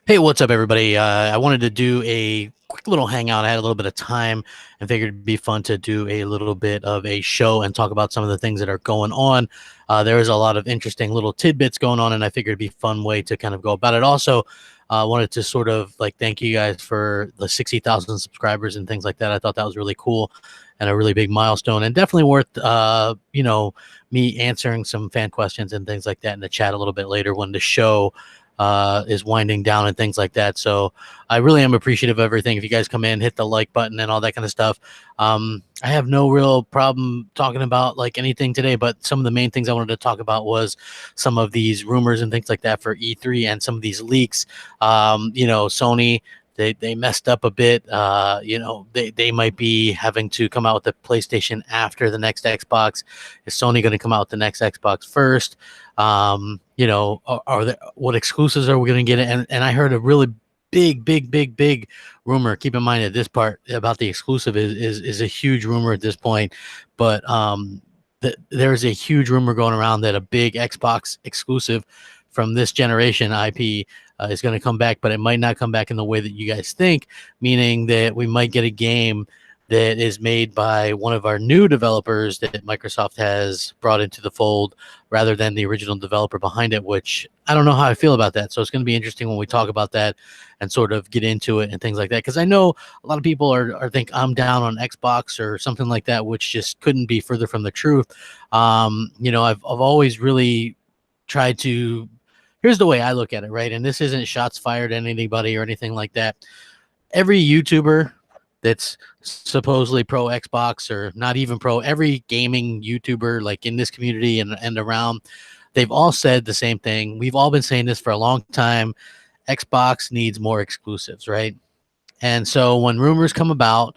Hey, what's up, everybody? I wanted to do a quick little hangout. I had a little bit of time and figured it'd be fun to do a little bit of a show and talk about some of the things that are going on. There is a lot of interesting little tidbits going on, and I figured it'd be a fun way to kind of go about it. Also, wanted to sort of like thank you guys for the 60,000 subscribers and things like that. I thought that was really cool and a really big milestone, and definitely worth, me answering some fan questions and things like that in the chat a little bit later when the show is winding down and things like that. So I really am appreciative of everything. If you guys come in, hit the like button and all that kind of stuff. I have no real problem talking about like anything today, but some of the main things I wanted to talk about was some of these rumors and things like that for E3 and some of these leaks. Sony, they messed up a bit. They might be having to come out with the PlayStation after the next Xbox. Is Sony going to come out with the next Xbox first? What exclusives are we going to get? And I heard a really big rumor. Keep in mind that this part about the exclusive is a huge rumor at this point, but there's a huge rumor going around that a big Xbox exclusive from this generation IP is going to come back, but it might not come back in the way that you guys think, meaning that we might get a game that is made by one of our new developers that Microsoft has brought into the fold rather than the original developer behind it, which I don't know how I feel about that. So it's going to be interesting when we talk about that and sort of get into it and things like that. Because I know a lot of people are think I'm down on Xbox or something like that, which just couldn't be further from the truth. I've always really tried to. Here's the way I look at it, right? And this isn't shots fired at anybody or anything like that. Every YouTuber that's supposedly pro Xbox or not even pro, every gaming YouTuber like in this community and around, they've all said the same thing. We've all been saying this for a long time. Xbox needs more exclusives, right? And so when rumors come about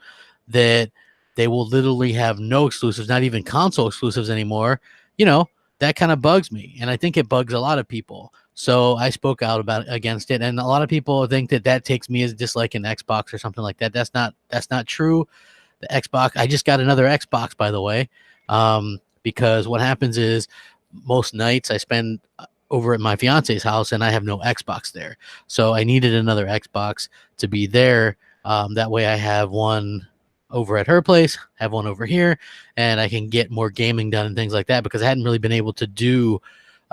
that they will literally have no exclusives, not even console exclusives anymore, that kind of bugs me. And I think it bugs a lot of people. So I spoke out against it, and a lot of people think that takes me as dislike an Xbox or something like that. That's not true. The Xbox, I just got another Xbox, by the way, because what happens is most nights I spend over at my fiance's house, and I have no Xbox there. So I needed another Xbox to be there. That way I have one over at her place, have one over here, and I can get more gaming done and things like that, because I hadn't really been able to do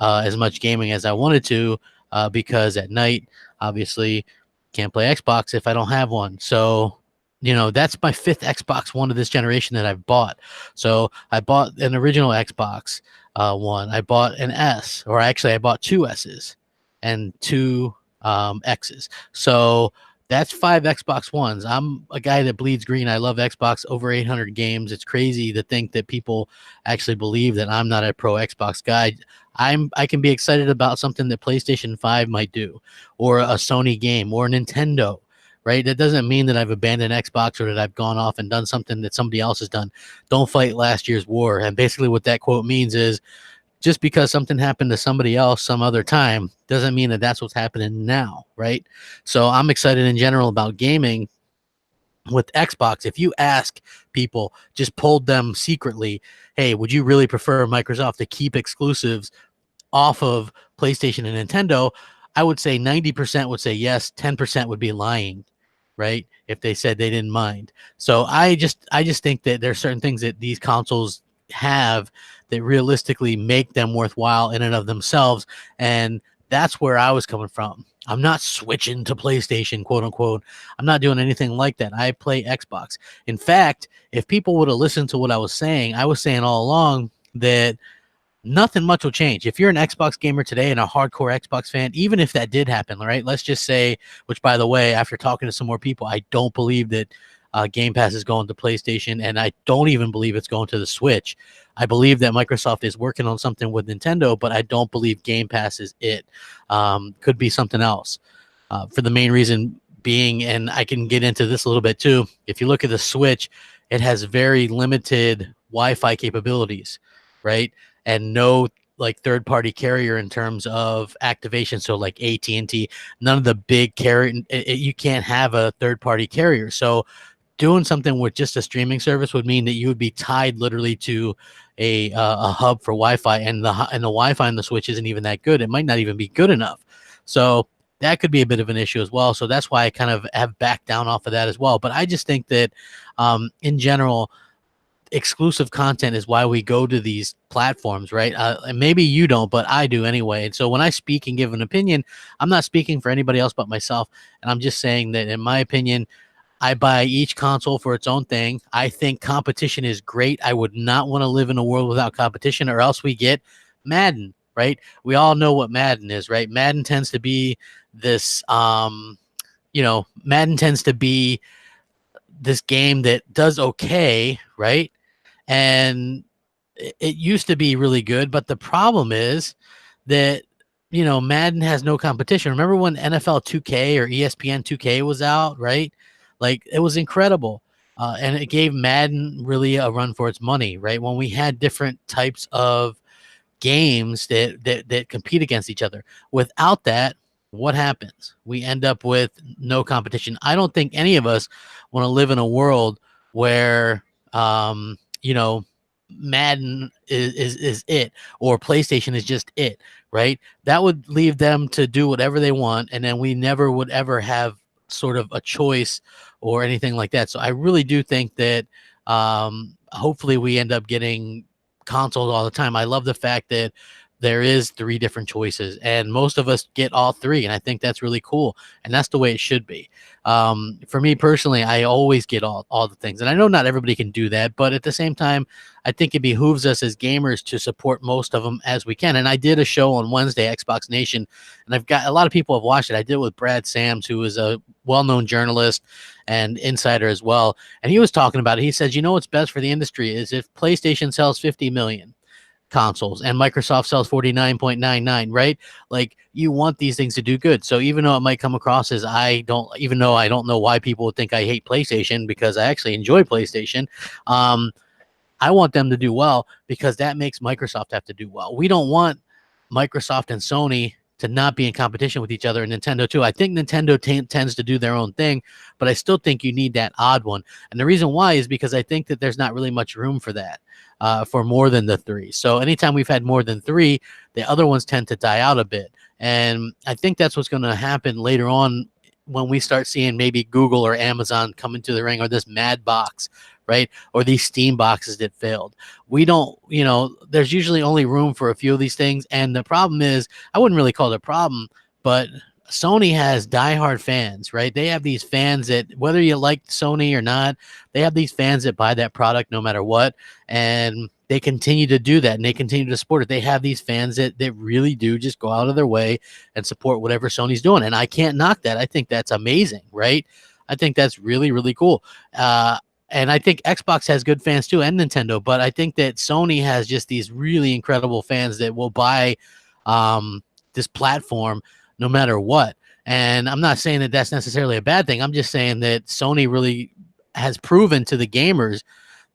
as much gaming as I wanted to, because at night, obviously, can't play Xbox if I don't have one. So, that's my fifth Xbox One of this generation that I've bought. So I bought an original Xbox One. I bought an S, or actually I bought two S's and two X's. So that's 5 Xbox Ones. I'm a guy that bleeds green. I love Xbox, over 800 games. It's crazy to think that people actually believe that I'm not a pro Xbox guy. I can be excited about something that PlayStation 5 might do, or a Sony game, or a Nintendo, right? That doesn't mean that I've abandoned Xbox or that I've gone off and done something that somebody else has done. Don't fight last year's war. And basically what that quote means is, just because something happened to somebody else some other time doesn't mean that that's what's happening now, right? So I'm excited in general about gaming with Xbox. If you ask people, just polled them secretly, hey, would you really prefer Microsoft to keep exclusives off of PlayStation and Nintendo? I would say 90% would say yes, 10% would be lying, right? If they said they didn't mind. So I just think that there's certain things that these consoles have that realistically make them worthwhile in and of themselves, and that's where I was coming from. I'm not switching to PlayStation, quote unquote. I'm not doing anything like that. I play Xbox. In fact, if people would have listened to what I was saying all along that nothing much will change. If you're an Xbox gamer today and a hardcore Xbox fan, even if that did happen, right? Let's just say, which by the way, after talking to some more people, I don't believe that Game Pass is going to PlayStation, and I don't even believe it's going to the Switch. I believe that Microsoft is working on something with Nintendo, but I don't believe Game Pass is it. Could be something else. For the main reason being, and I can get into this a little bit too, if you look at the Switch, it has very limited Wi-Fi capabilities, right? And no like third-party carrier in terms of activation. So like AT&T, none of the big carrier, you can't have a third-party carrier. So doing something with just a streaming service would mean that you would be tied literally to a hub for Wi-Fi, and the Wi-Fi on the Switch isn't even that good. It might not even be good enough. So that could be a bit of an issue as well. So that's why I kind of have backed down off of that as well. But I just think that in general, exclusive content is why we go to these platforms, right? And maybe you don't, but I do anyway. And so when I speak and give an opinion, I'm not speaking for anybody else but myself. And I'm just saying that, in my opinion, I buy each console for its own thing. I think competition is great. I would not want to live in a world without competition, or else we get Madden, right? We all know what Madden is, right? Madden tends to be this, Madden tends to be this game that does okay, right? And it used to be really good, but the problem is that Madden has no competition. Remember when NFL 2K or ESPN 2K was out, right? Like, it was incredible. And it gave Madden really a run for its money, right? When we had different types of games that compete against each other. Without that, what happens? We end up with no competition. I don't think any of us want to live in a world where Madden is it, or PlayStation is just it, right? That would leave them to do whatever they want, and then we never would ever have sort of a choice or anything like that. So I really do think that hopefully we end up getting consoles all the time. I love the fact that there is 3 different choices, and most of us get all 3, and I think that's really cool, and that's the way it should be. For me personally, I always get all the things, and I know not everybody can do that, but at the same time, I think it behooves us as gamers to support most of them as we can. And I did a show on Wednesday, Xbox Nation, and I've got a lot of people have watched it. I did it with Brad Sams, who is a well-known journalist and insider as well, and he was talking about it. He says, what's best for the industry is if PlayStation sells 50 million consoles and Microsoft sells 49.99, right? Like, you want these things to do good. So even though it might come across as I don't know why people would think I hate PlayStation, because I actually enjoy PlayStation, I want them to do well, because that makes Microsoft have to do well. We don't want Microsoft and Sony to not be in competition with each other, and Nintendo too. I think Nintendo tends to do their own thing, but I still think you need that odd one. And the reason why is because I think that there's not really much room for that, for more than the 3. So anytime we've had more than 3, the other ones tend to die out a bit. And I think that's what's going to happen later on when we start seeing maybe Google or Amazon come into the ring, or this Mad Box, right? Or these Steam boxes that failed. We don't, there's usually only room for a few of these things. And the problem is, I wouldn't really call it a problem, but Sony has diehard fans, right? They have these fans that, whether you like Sony or not, they have these fans that buy that product no matter what. And they continue to do that, and they continue to support it. They have these fans that really do just go out of their way and support whatever Sony's doing. And I can't knock that. I think that's amazing, right? I think that's really, really cool. And I think Xbox has good fans too, and Nintendo. But I think that Sony has just these really incredible fans that will buy this platform no matter what. And I'm not saying that that's necessarily a bad thing. I'm just saying that Sony really has proven to the gamers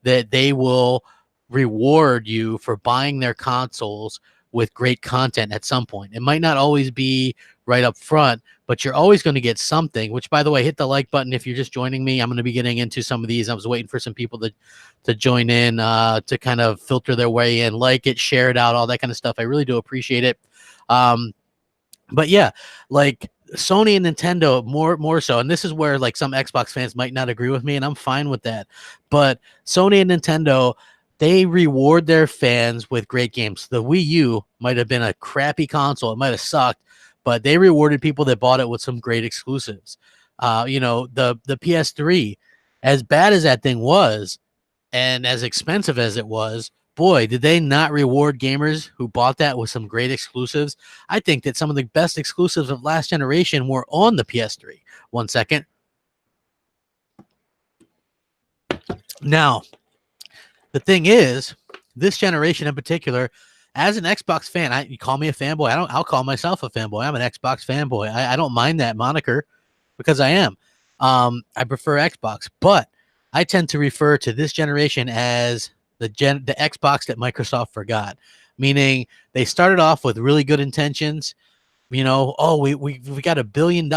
that they will reward you for buying their consoles with great content at some point. It might not always be right up front, but you're always going to get something, which, by the way, hit the like button if you're just joining me. I'm going to be getting into some of these. I was waiting for some people to join in, to kind of filter their way in, like it, share it out, all that kind of stuff. I really do appreciate it. But yeah, like Sony and Nintendo more so, and this is where like some Xbox fans might not agree with me, and I'm fine with that. But Sony and Nintendo, they reward their fans with great games. The Wii U might have been a crappy console. It might have sucked, but they rewarded people that bought it with some great exclusives. The PS3, as bad as that thing was and as expensive as it was, boy, did they not reward gamers who bought that with some great exclusives. I think that some of the best exclusives of last generation were on the PS3. 1 second. Now, the thing is, this generation in particular, as an Xbox fan, you call me a fanboy. I'll call myself a fanboy. I'm an Xbox fanboy. I don't mind that moniker, because I am. I prefer Xbox, but I tend to refer to this generation as the Xbox that Microsoft forgot. Meaning, they started off with really good intentions. We got $1 billion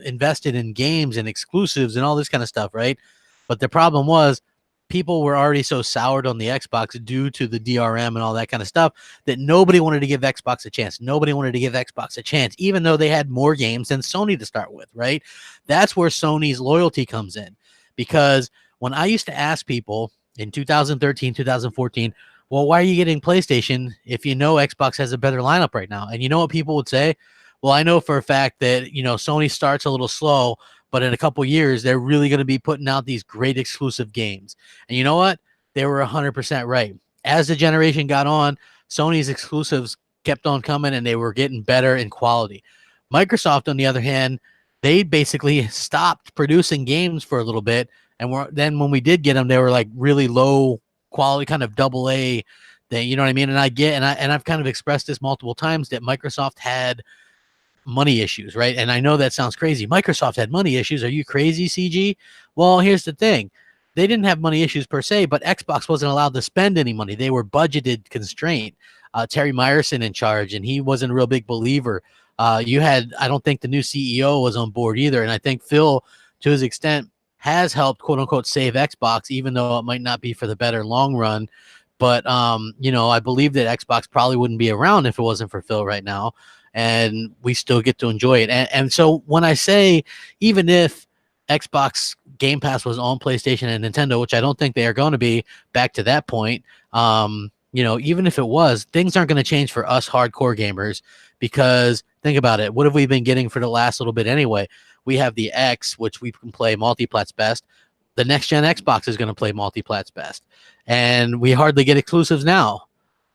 invested in games and exclusives and all this kind of stuff, right? But the problem was, people were already so soured on the Xbox due to the DRM and all that kind of stuff that nobody wanted to give Xbox a chance. Nobody wanted to give Xbox a chance, even though they had more games than Sony to start with, right? That's where Sony's loyalty comes in. Because when I used to ask people in 2013, 2014, well, why are you getting PlayStation if you know Xbox has a better lineup right now? And you know what people would say? Well, I know for a fact that, you know, Sony starts a little slow, but in a couple years, they're really going to be putting out these great exclusive games. And you know what? They were 100% right. As the generation got on, Sony's exclusives kept on coming, and they were getting better in quality. Microsoft, on the other hand, they basically stopped producing games for a little bit. And then when we did get them, they were like really low quality, kind of double A thing. You know what I mean? And I've kind of expressed this multiple times that Microsoft had money issues, right? And I know that sounds crazy. Microsoft had money issues. Are you crazy, CG? Well, here's the thing. They didn't have money issues per se, but Xbox wasn't allowed to spend any money. They were budgeted constraint. Terry Myerson in charge, and he wasn't a real big believer. I don't think the new CEO was on board either. And I think Phil, to his extent, has helped, quote unquote, save Xbox, even though it might not be for the better long run. But, you know, I believe that Xbox probably wouldn't be around if it wasn't for Phil right now. And we still get to enjoy it. And so when I say, even if Xbox Game Pass was on PlayStation and Nintendo, which I don't think they are going to be, back to that point, you know, even if it was, things aren't going to change for us hardcore gamers, because think about it. What have we been getting for the last little bit anyway? We have the X, which we can play multiplats best. The next gen Xbox is going to play multiplats best. And we hardly get exclusives now.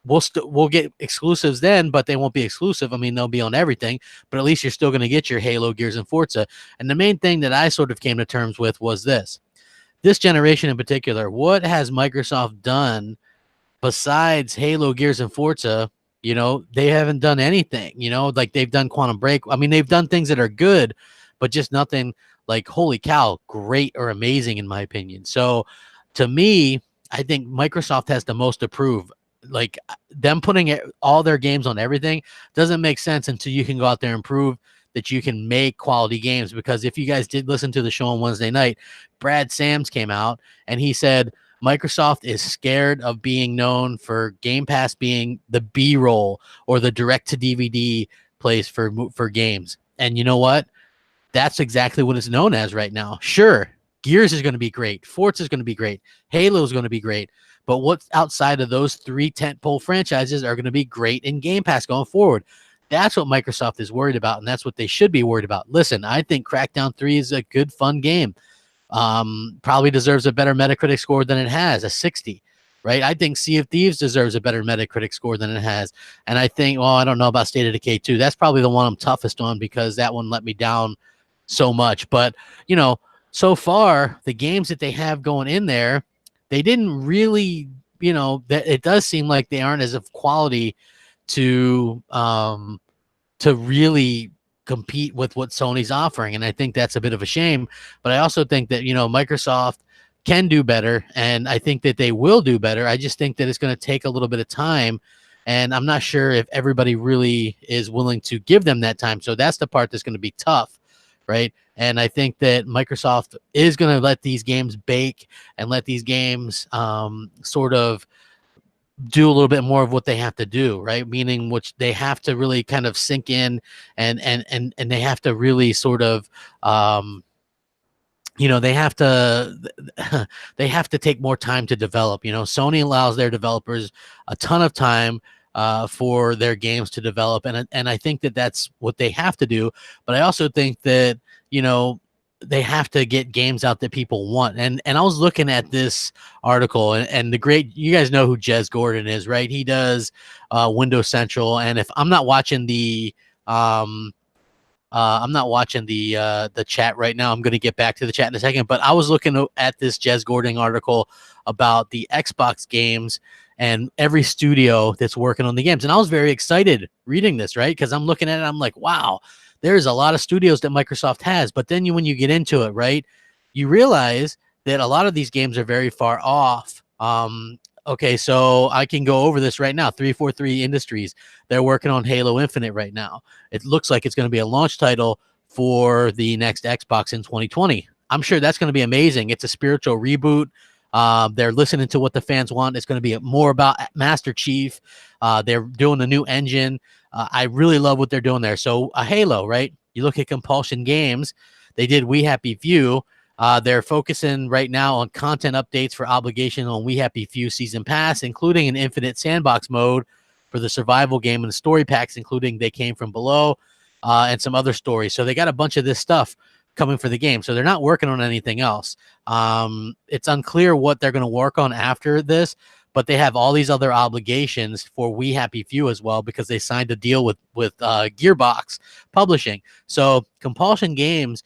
We'll get exclusives then, but they won't be exclusive. I mean, they'll be on everything, but at least you're still going to get your Halo, Gears, and Forza. And the main thing that I sort of came to terms with was this generation in particular. What has Microsoft done besides Halo, Gears, and Forza? You know, they haven't done anything, you know, like they've done Quantum Break. I mean, they've done things that are good, but just nothing like, holy cow, great or amazing, in my opinion. So to me, I think Microsoft has the most to prove. Like, them putting all their games on everything doesn't make sense until you can go out there and prove that you can make quality games. Because if you guys did listen to the show on Wednesday night, Brad Sams came out and he said Microsoft is scared of being known for Game Pass being the B-roll or the direct to DVD place for games. And you know what? That's exactly what it's known as right now. Sure, Gears is going to be great. Forza is going to be great. Halo is going to be great. But what's outside of those three tentpole franchises are going to be great in Game Pass going forward. That's what Microsoft is worried about, and that's what they should be worried about. Listen, I think Crackdown 3 is a good, fun game. Probably deserves a better Metacritic score than it has, a 60, right? I think Sea of Thieves deserves a better Metacritic score than it has. And I think, well, I don't know about State of Decay 2. That's probably the one I'm toughest on, because that one let me down so much. But, you know, so far, the games that they have going in there, they didn't really, you know, that it does seem like they aren't as of quality to really compete with what Sony's offering. And I think that's a bit of a shame. But I also think that, you know, Microsoft can do better, and I think that they will do better. I just think that it's going to take a little bit of time, and I'm not sure if everybody really is willing to give them that time. So that's the part that's going to be tough, right? And I think that Microsoft is going to let these games bake and let these games sort of do a little bit more of what they have to do, right? Meaning, which they have to really kind of sink in, and they have to really sort of you know, they have to take more time to develop. You know, Sony allows their developers a ton of time for their games to develop, and I think that that's what they have to do. But I also think that, you know, they have to get games out that people want. And I was looking at this article, and the great, you guys know who Jez Gordon is, right? He does Windows Central, and if I'm not watching the chat right now. I'm going to get back to the chat in a second, but I was looking at this Jez Gordon article about the Xbox games and every studio that's working on the games. And I was very excited reading this, right? Because I'm looking at it, I'm like, wow, there's a lot of studios that Microsoft has. But then when you get into it, right, you realize that a lot of these games are very far off. Okay, so I can go over this right now. 343 Industries, they're working on Halo Infinite right now. It looks like it's going to be a launch title for the next Xbox in 2020. I'm sure that's going to be amazing. It's a spiritual reboot. They're listening to what the fans want. It's going to be more about Master Chief. They're doing a new engine. I really love what they're doing there. So Halo, right? You look at Compulsion Games. They did We Happy Few. They're focusing right now on content updates for obligation on We Happy Few Season Pass, including an infinite sandbox mode for the survival game and the story packs, including They Came From Below and some other stories. So they got a bunch of this stuff coming for the game. So they're not working on anything else. It's unclear what they're going to work on after this, but they have all these other obligations for We Happy Few as well because they signed a deal with Gearbox Publishing. So Compulsion Games,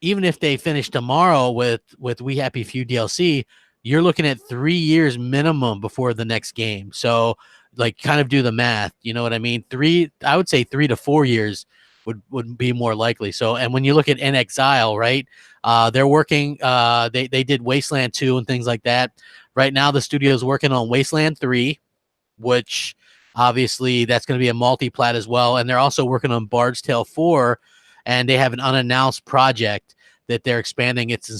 even if they finish tomorrow with We Happy Few DLC, you're looking at 3 years minimum before the next game. So like kind of do the math, you know what I mean? I would say 3 to 4 years would be more likely. So, and when you look at In Exile, right? They're working, they did Wasteland 2 and things like that. Right now, the studio is working on Wasteland 3, which obviously that's going to be a multi-plat as well. And they're also working on Bard's Tale 4, and they have an unannounced project that they're expanding its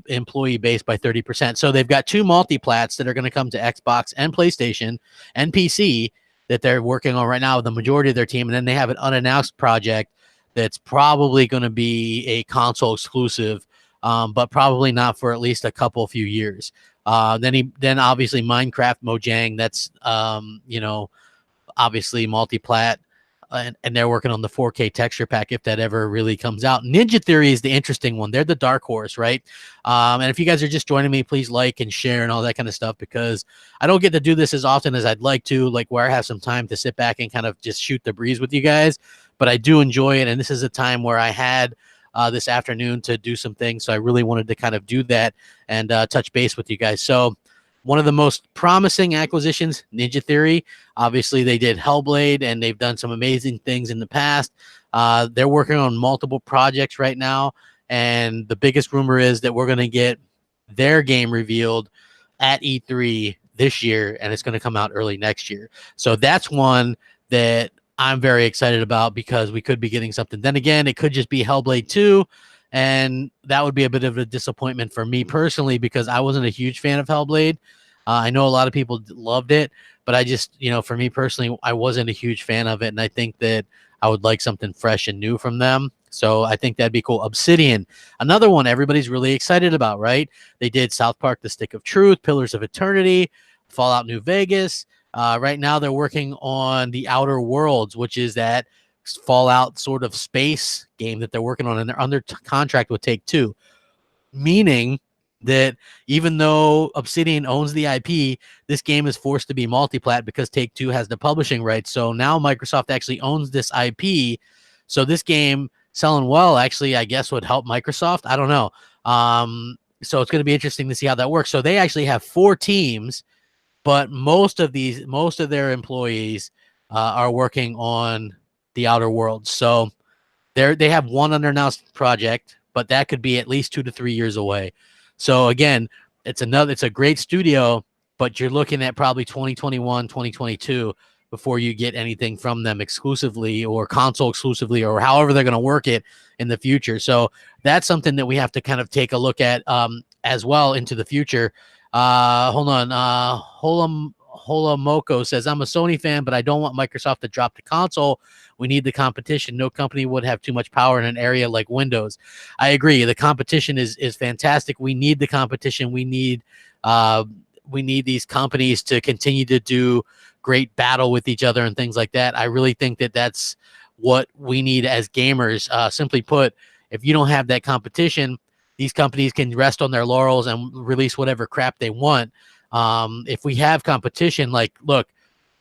employee base by 30%. So they've got 2 multi-plats that are going to come to Xbox and PlayStation and PC that they're working on right now with the majority of their team. And then they have an unannounced project that's probably going to be a console exclusive, but probably not for at least a few years. Then obviously Minecraft Mojang, that's obviously multi-plat, and they're working on the 4K texture pack if that ever really comes out. Ninja Theory is the interesting one. They're the dark horse, right? And if you guys are just joining me, please like and share and all that kind of stuff, because I don't get to do this as often as I'd like to, like where I have some time to sit back and kind of just shoot the breeze with you guys. But I do enjoy it, and this is a time where I had this afternoon to do some things, so I really wanted to kind of do that and touch base with you guys. So one of the most promising acquisitions, Ninja Theory. Obviously, they did Hellblade, and they've done some amazing things in the past. They're working on multiple projects right now, and the biggest rumor is that we're going to get their game revealed at E3 this year, and it's going to come out early next year. So that's one that I'm very excited about, because we could be getting something. Then again, it could just be Hellblade 2, and that would be a bit of a disappointment for me personally, because I wasn't a huge fan of Hellblade. I know a lot of people loved it, but I just, for me personally, I wasn't a huge fan of it, and I think that I would like something fresh and new from them. So I think that'd be cool. Obsidian, another one everybody's really excited about, right? They did South Park: The Stick of Truth, Pillars of Eternity, Fallout New Vegas. Right now they're working on The Outer Worlds, which is that Fallout sort of space game that they're working on, and they're under contract with Take-Two, meaning that even though Obsidian owns the IP, this game is forced to be multi-plat because Take-Two has the publishing rights. So now Microsoft actually owns this IP. So this game selling well actually, I guess, would help Microsoft. I don't know. So it's going to be interesting to see how that works. So they actually have 4 teams, but most of their employees are working on The Outer Worlds. So they have one unannounced project, but that could be at least 2 to 3 years away. So again, it's a great studio, but you're looking at probably 2021, 2022 before you get anything from them exclusively or console exclusively, or however they're going to work it in the future. So that's something that we have to kind of take a look at as well into the future. Hold on. Holamoko says, I'm a Sony fan, but I don't want Microsoft to drop the console. We need the competition. No company would have too much power in an area like Windows. I agree. The competition is fantastic. We need the competition. We need these companies to continue to do great battle with each other and things like that. I really think that that's what we need as gamers. Simply put, if you don't have that competition, these companies can rest on their laurels and release whatever crap they want. If we have competition, like, look,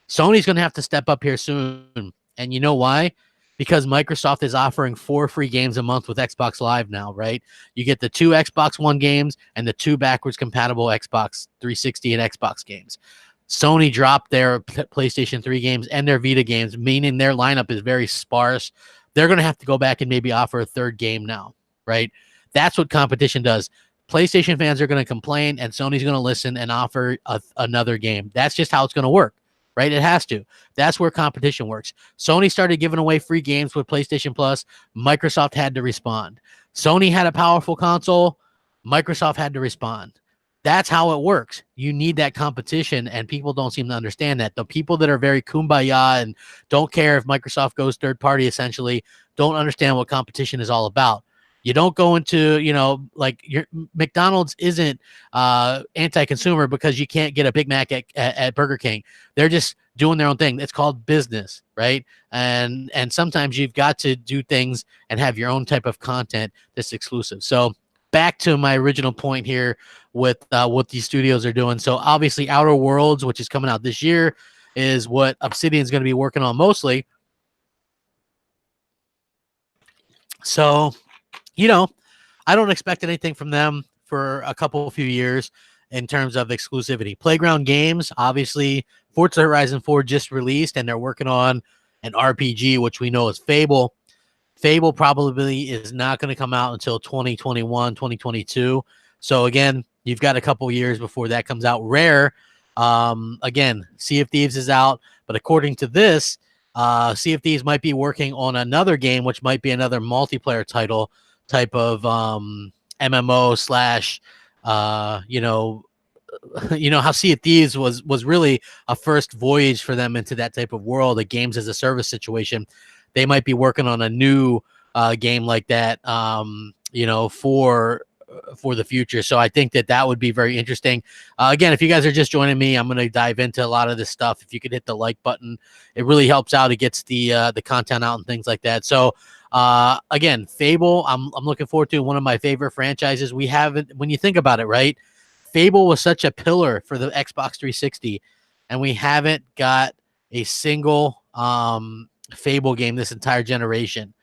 Sony's going to have to step up here soon. And you know why? Because Microsoft is offering 4 free games a month with Xbox Live now, right? You get the 2 Xbox One games and the 2 backwards compatible Xbox 360 and Xbox games. Sony dropped their PlayStation 3 games and their Vita games, meaning their lineup is very sparse. They're going to have to go back and maybe offer a 3rd game now, right? That's what competition does. PlayStation fans are going to complain, and Sony's going to listen and offer another game. That's just how it's going to work, right? It has to. That's where competition works. Sony started giving away free games with PlayStation Plus. Microsoft had to respond. Sony had a powerful console. Microsoft had to respond. That's how it works. You need that competition, and people don't seem to understand that. The people that are very kumbaya and don't care if Microsoft goes third party, essentially, don't understand what competition is all about. You don't go into, like your McDonald's isn't anti-consumer because you can't get a Big Mac at Burger King. They're just doing their own thing. It's called business, right? And sometimes you've got to do things and have your own type of content that's exclusive. So back to my original point here with what these studios are doing. So obviously Outer Worlds, which is coming out this year, is what Obsidian's going to be working on mostly. So, I don't expect anything from them for a few years in terms of exclusivity. Playground Games, obviously, Forza Horizon 4 just released, and they're working on an RPG, which we know is Fable. Fable probably is not going to come out until 2021, 2022. So again, you've got a couple years before that comes out. Rare, again, Sea of Thieves is out, but according to this, Sea of Thieves might be working on another game, which might be another multiplayer title type of MMO slash, how Sea of Thieves was really a first voyage for them into that type of world, a games as a service situation. They might be working on a new game like that, for the future. So I think that would be very interesting. Again, if you guys are just joining me, I'm going to dive into a lot of this stuff. If you could hit the like button, it really helps out. It gets the content out and things like that. So again, Fable, I'm looking forward to. One of my favorite franchises. We haven't, when you think about it, right? Fable was such a pillar for the Xbox 360, and we haven't got a single Fable game this entire generation.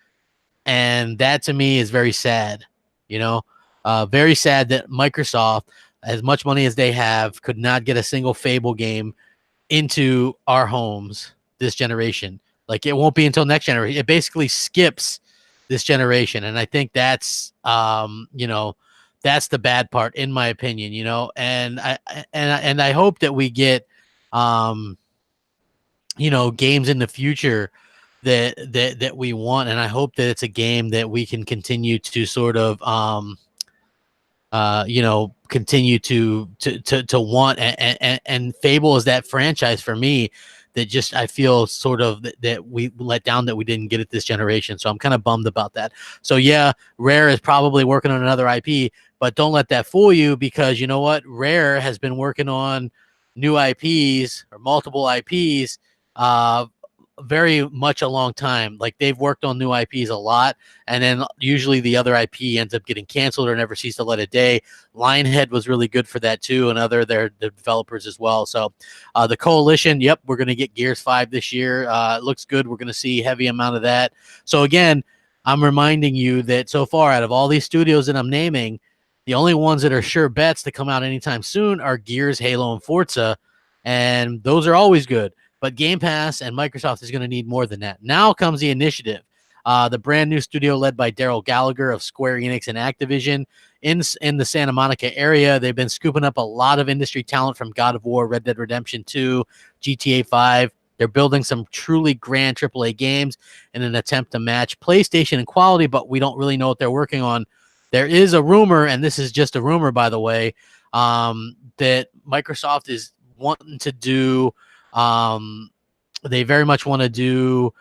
And that to me is very sad, very sad that Microsoft, as much money as they have, could not get a single Fable game into our homes this generation. Like, it won't be until next generation. It basically skips this generation. And I think that's, that's the bad part, in my opinion, and I hope that we get, games in the future that we want, and I hope that it's a game that we can continue to sort of continue to want, and Fable is that franchise for me that just, I feel sort of that we let down, that we didn't get it this generation. So I'm kind of bummed about that. So yeah, Rare is probably working on another IP, but don't let that fool you, because you know what? Rare has been working on new IPs or multiple IPs very much a long time. Like, they've worked on new IPs a lot, and then usually the other IP ends up getting canceled or never sees the light of day. Lionhead was really good for that too, and their developers as well. So the Coalition, yep, we're going to get Gears 5 this year. It looks good. We're going to see a heavy amount of that. So again, I'm reminding you that so far, out of all these studios that I'm naming, the only ones that are sure bets to come out anytime soon are Gears, Halo, and Forza, and those are always good. But Game Pass and Microsoft is going to need more than that. Now comes the Initiative, the brand new studio led by Daryl Gallagher of Square Enix and Activision in the Santa Monica area. They've been scooping up a lot of industry talent from God of War, Red Dead Redemption 2, GTA 5. They're building some truly grand AAA games in an attempt to match PlayStation in quality, but we don't really know what they're working on. There is a rumor, and this is just a rumor, by the way, that Microsoft is wanting to do, they very much want to do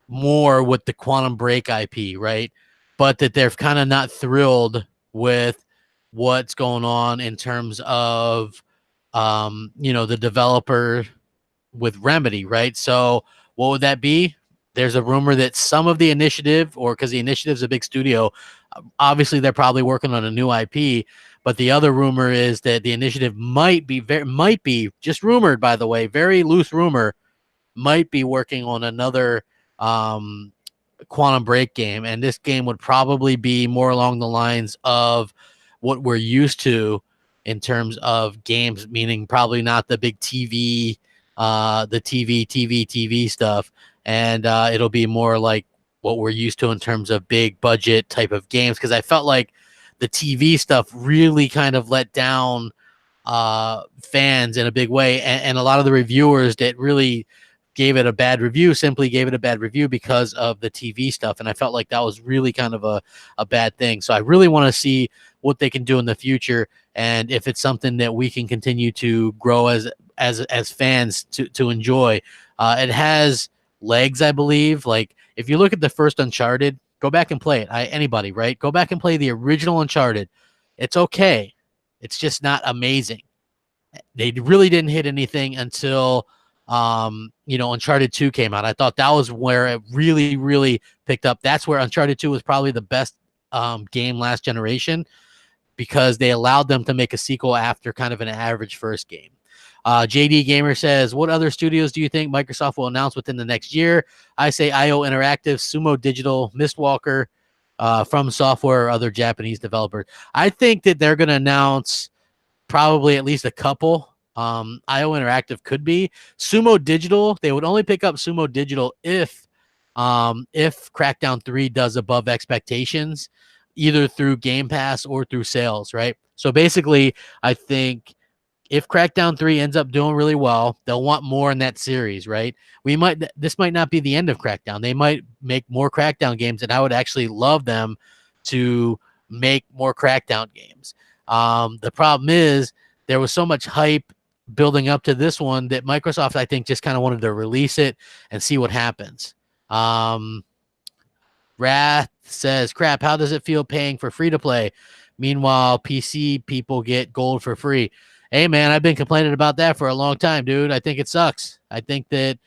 more with the Quantum Break IP, right? But that they're kind of not thrilled with what's going on in terms of, the developer with Remedy, right? So what would that be? There's a rumor that some of the Initiative, or because the Initiative's a big studio, obviously they're probably working on a new IP. But the other rumor is that the Initiative might be just rumored, by the way, very loose rumor, might be working on another Quantum Break game, and this game would probably be more along the lines of what we're used to in terms of games, meaning probably not the big TV, the TV stuff, and it'll be more like what we're used to in terms of big budget type of games. Because I felt like the TV stuff really kind of let down fans in a big way, and a lot of the reviewers that really gave it a bad review simply gave it a bad review because of the TV stuff, and I felt like that was really kind of a bad thing. So I really want to see what they can do in the future, and if it's something that we can continue to grow as fans to enjoy. It has legs, I believe. Like if you look at the first Uncharted, go back and play it. Anybody, right? Go back and play the original Uncharted. It's okay. It's just not amazing. They really didn't hit anything until Uncharted 2 came out. I thought that was where it really, really picked up. That's where Uncharted 2 was probably the best game last generation, because they allowed them to make a sequel after kind of an average first game. JD Gamer says, what other studios do you think Microsoft will announce within the next year? I say IO Interactive, Sumo Digital, Mistwalker, From Software, or other Japanese developers. I think that they're going to announce probably at least a couple. IO Interactive could be. Sumo Digital, they would only pick up Sumo Digital if Crackdown 3 does above expectations, either through Game Pass or through sales, right? So basically, I think if Crackdown 3 ends up doing really well, they'll want more in that series, right? This might not be the end of Crackdown. They might make more Crackdown games, and I would actually love them to make more Crackdown games. The problem is there was so much hype building up to this one that Microsoft, I think, just kind of wanted to release it and see what happens. Wrath says, crap, how does it feel paying for free-to-play? Meanwhile, PC people get gold for free. Hey, man, I've been complaining about that for a long time, dude. I think it sucks. I think that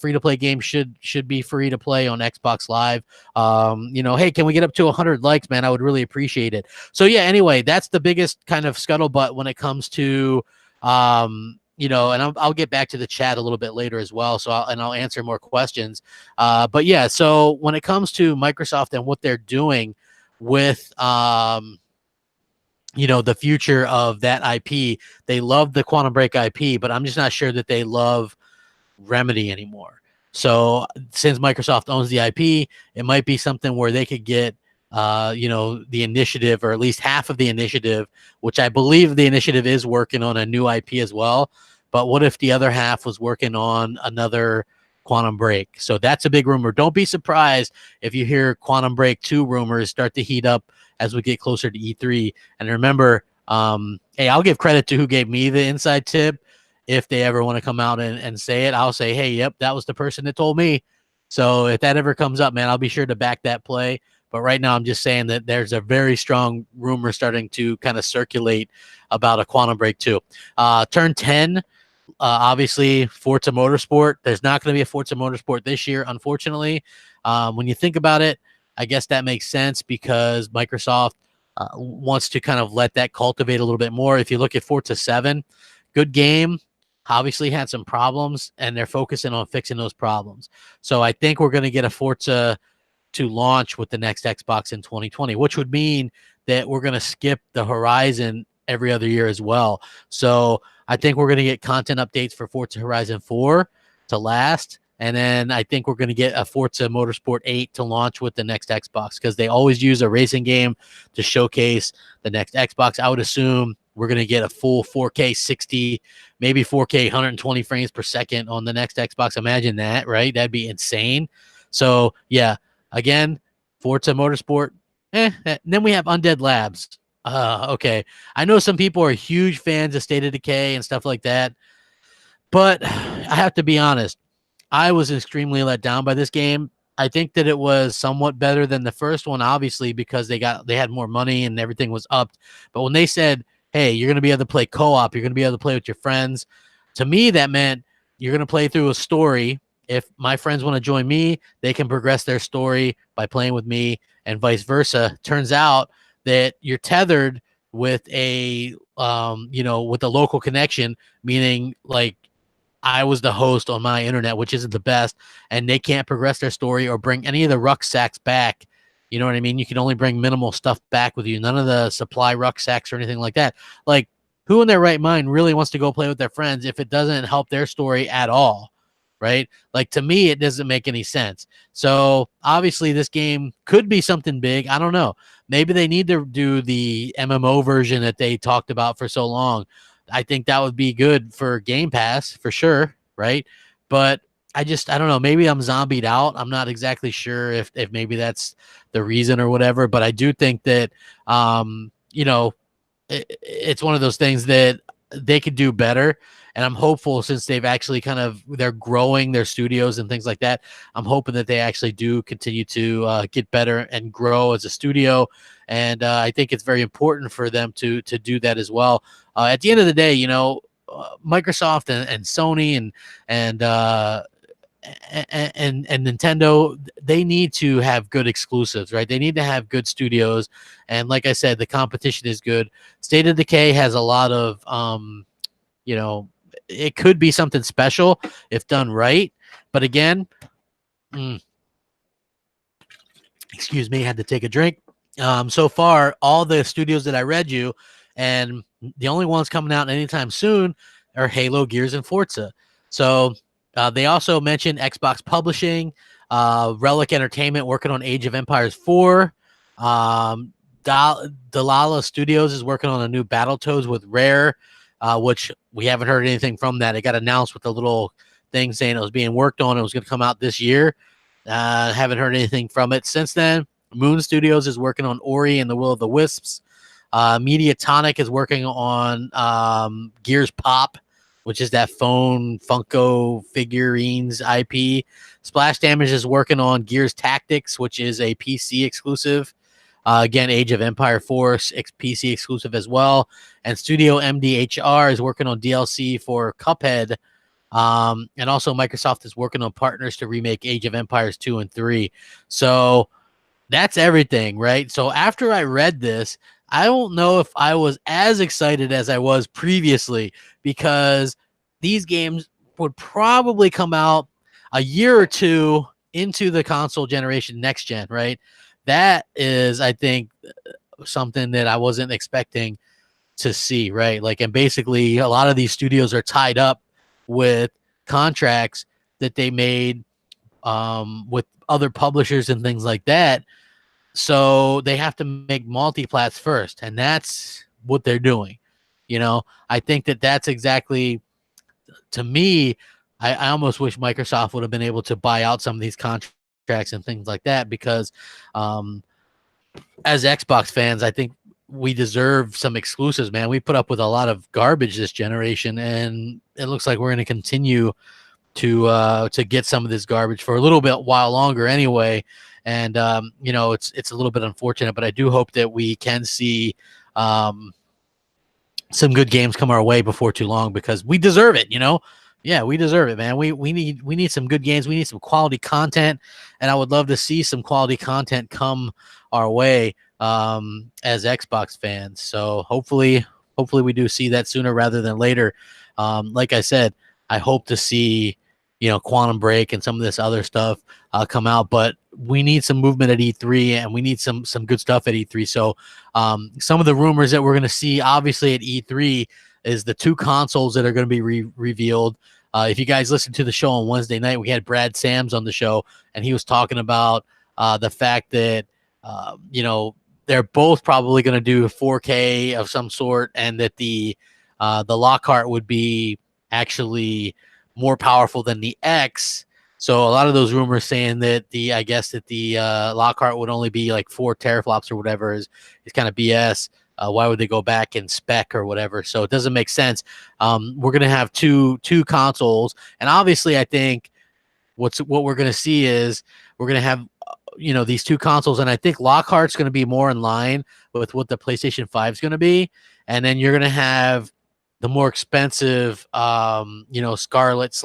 free-to-play games should be free to play on Xbox Live. Hey, can we get up to 100 likes, man? I would really appreciate it. So, yeah, anyway, that's the biggest kind of scuttlebutt when it comes to and I'll get back to the chat a little bit later as well. So I'll answer more questions. But yeah, so when it comes to Microsoft and what they're doing with, the future of that IP, they love the Quantum Break IP, but I'm just not sure that they love Remedy anymore. So since Microsoft owns the IP, it might be something where they could get the initiative, or at least half of the initiative, which I believe the initiative is working on a new IP as well. But what if the other half was working on another Quantum Break? So that's a big rumor. Don't be surprised if you hear Quantum Break 2 rumors start to heat up as we get closer to E3. And remember, hey, I'll give credit to who gave me the inside tip. If they ever want to come out and say it, I'll say, hey, yep, that was the person that told me. So if that ever comes up, man, I'll be sure to back that play. But right now, I'm just saying that there's a very strong rumor starting to kind of circulate about a Quantum Break 2. Turn 10, obviously, Forza Motorsport. There's not going to be a Forza Motorsport this year, unfortunately. When you think about it, I guess that makes sense because Microsoft wants to kind of let that cultivate a little bit more. If you look at Forza 7, good game, obviously had some problems, and they're focusing on fixing those problems. So I think we're going to get a Forza to launch with the next Xbox in 2020, which would mean that we're going to skip the Horizon every other year as well. So I think we're going to get content updates for Forza Horizon 4 to last. And then I think we're going to get a Forza Motorsport 8 to launch with the next Xbox, because they always use a racing game to showcase the next Xbox. I would assume we're going to get a full 4K 60, maybe 4K 120 frames per second on the next Xbox. Imagine that, right? That'd be insane. So, yeah. Again, Forza Motorsport. Then we have Undead Labs. Okay. I know some people are huge fans of State of Decay and stuff like that, but I have to be honest. I was extremely let down by this game. I think that it was somewhat better than the first one, obviously, because they had more money and everything was upped. But when they said, hey, you're going to be able to play co-op, you're going to be able to play with your friends, to me, that meant you're going to play through a story. If my friends want to join me, they can progress their story by playing with me, and vice versa. Turns out that you're tethered with a with a local connection, meaning like I was the host on my internet, which isn't the best, and they can't progress their story or bring any of the rucksacks back. You know what I mean? You can only bring minimal stuff back with you. None of the supply rucksacks or anything like that. Like, who in their right mind really wants to go play with their friends if it doesn't help their story at all? Right? Like, to me, it doesn't make any sense. So obviously this game could be something big. I don't know. Maybe they need to do the MMO version that they talked about for so long. I think that would be good for Game Pass for sure. Right. But I don't know. Maybe I'm zombied out. I'm not exactly sure if maybe that's the reason or whatever, but I do think that, it's one of those things that they could do better. And I'm hopeful, since they've actually they're growing their studios and things like that. I'm hoping that they actually do continue to get better and grow as a studio. And I think it's very important for them to do that as well. At the end of the day, Microsoft and Sony and Nintendo, they need to have good exclusives, right? They need to have good studios. And like I said, the competition is good. State of Decay has a lot of, it could be something special if done right. But again, excuse me, I had to take a drink. So far, all the studios that I read you, and the only ones coming out anytime soon are Halo, Gears, and Forza. So they also mentioned Xbox Publishing, Relic Entertainment working on Age of Empires 4. Dalala Studios is working on a new Battletoads with Rare, which we haven't heard anything from that. It got announced with a little thing saying it was being worked on. It was going to come out this year. Haven't heard anything from it since then. Moon Studios is working on Ori and the Will of the Wisps. Mediatonic is working on Gears Pop, which is that phone Funko figurines IP. Splash Damage is working on Gears Tactics, which is a PC exclusive. Again, Age of Empire 4 PC exclusive as well. And Studio MDHR is working on DLC for Cuphead. And also Microsoft is working on partners to remake Age of Empires 2 and 3. So that's everything, right? So after I read this, I don't know if I was as excited as I was previously, because these games would probably come out a year or two into the console generation next gen, right? That is, I think, something that I wasn't expecting to see, right? Like, and basically a lot of these studios are tied up with contracts that they made with other publishers and things like that. So they have to make multiplats first, and that's what they're doing. I think that that's exactly, to me, I almost wish Microsoft would have been able to buy out some of these contracts and things like that, because as Xbox fans, I think we deserve some exclusives, man. We put up with a lot of garbage this generation, and it looks like we're going to continue to get some of this garbage for a little bit while longer anyway. And it's a little bit unfortunate, but I do hope that we can see some good games come our way before too long, because we deserve it. Yeah, we deserve it, man. We need some good games. We need some quality content, and I would love to see some quality content come our way as Xbox fans. So hopefully we do see that sooner rather than later. Like I said, I hope to see Quantum Break and some of this other stuff come out, but we need some movement at E3, and we need some good stuff at E3. So some of the rumors that we're going to see, obviously, at E3 is the two consoles that are going to be revealed. If you guys listened to the show on Wednesday night, we had Brad Sams on the show, and he was talking about the fact that they're both probably going to do 4K of some sort, and that the Lockhart would be actually more powerful than the X. So a lot of those rumors saying that the Lockhart would only be like 4 teraflops or whatever is kind of BS. Why would they go back and spec or whatever? So it doesn't make sense. We're gonna have two consoles, and obviously I think what we're gonna see is we're gonna have these two consoles, and I think Lockhart's gonna be more in line with what the PlayStation 5 is gonna be, and then you're gonna have the more expensive, Scarlet /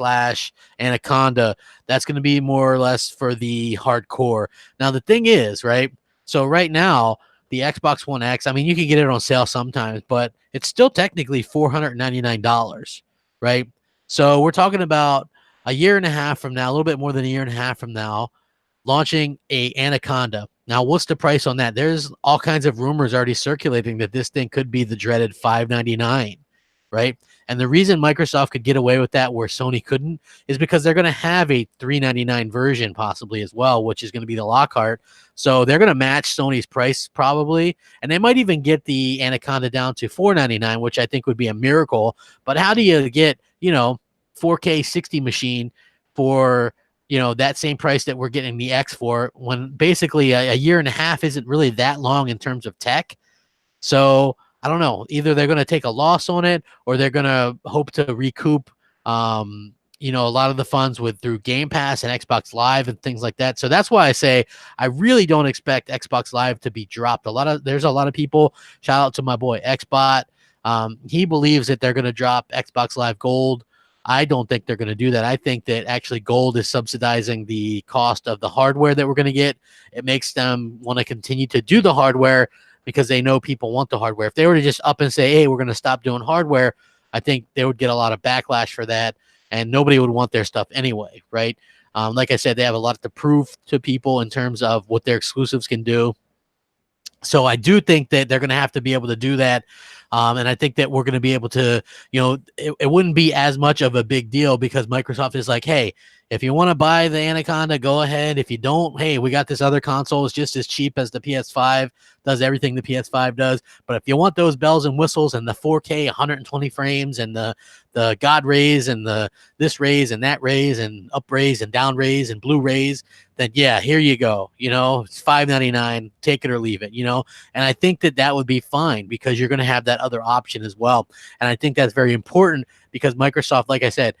Anaconda. That's going to be more or less for the hardcore. Now, the thing is, right? So right now, the Xbox One X, I mean, you can get it on sale sometimes, but it's still technically $499, right? So we're talking about a year and a half from now, a little bit more than a year and a half from now, launching a Anaconda. Now, what's the price on that? There's all kinds of rumors already circulating that this thing could be the dreaded $599. Right. And the reason Microsoft could get away with that where Sony couldn't is because they're going to have a $399 version possibly as well, which is going to be the Lockhart. So they're going to match Sony's price probably. And they might even get the Anaconda down to $499, which I think would be a miracle. But how do you get, 4K 60 machine for, that same price that we're getting the X for, when basically a year and a half isn't really that long in terms of tech? So I don't know. Either they're going to take a loss on it, or they're going to hope to recoup, a lot of the funds through Game Pass and Xbox Live and things like that. So that's why I say I really don't expect Xbox Live to be dropped. There's a lot of people. Shout out to my boy Xbot. He believes that they're going to drop Xbox Live Gold. I don't think they're going to do that. I think that actually Gold is subsidizing the cost of the hardware that we're going to get. It makes them want to continue to do the hardware because they know people want the hardware. If they were to just up and say, hey, we're going to stop doing hardware, I think they would get a lot of backlash for that, and nobody would want their stuff anyway, right? Like I said, they have a lot to prove to people in terms of what their exclusives can do. So I do think that they're going to have to be able to do that. And I think that we're going to be able to, it wouldn't be as much of a big deal because Microsoft is like, hey, if you want to buy the Anaconda, go ahead. If you don't, hey, we got this other console. It's just as cheap as the PS5, does everything the PS5 does. But if you want those bells and whistles and the 4K 120 frames and the God rays and the this rays and that rays and up rays and down rays and blue rays, then yeah, here you go. It's $5.99, take it or leave it, and I think that would be fine because you're going to have that other option as well. And I think that's very important because Microsoft, like I said,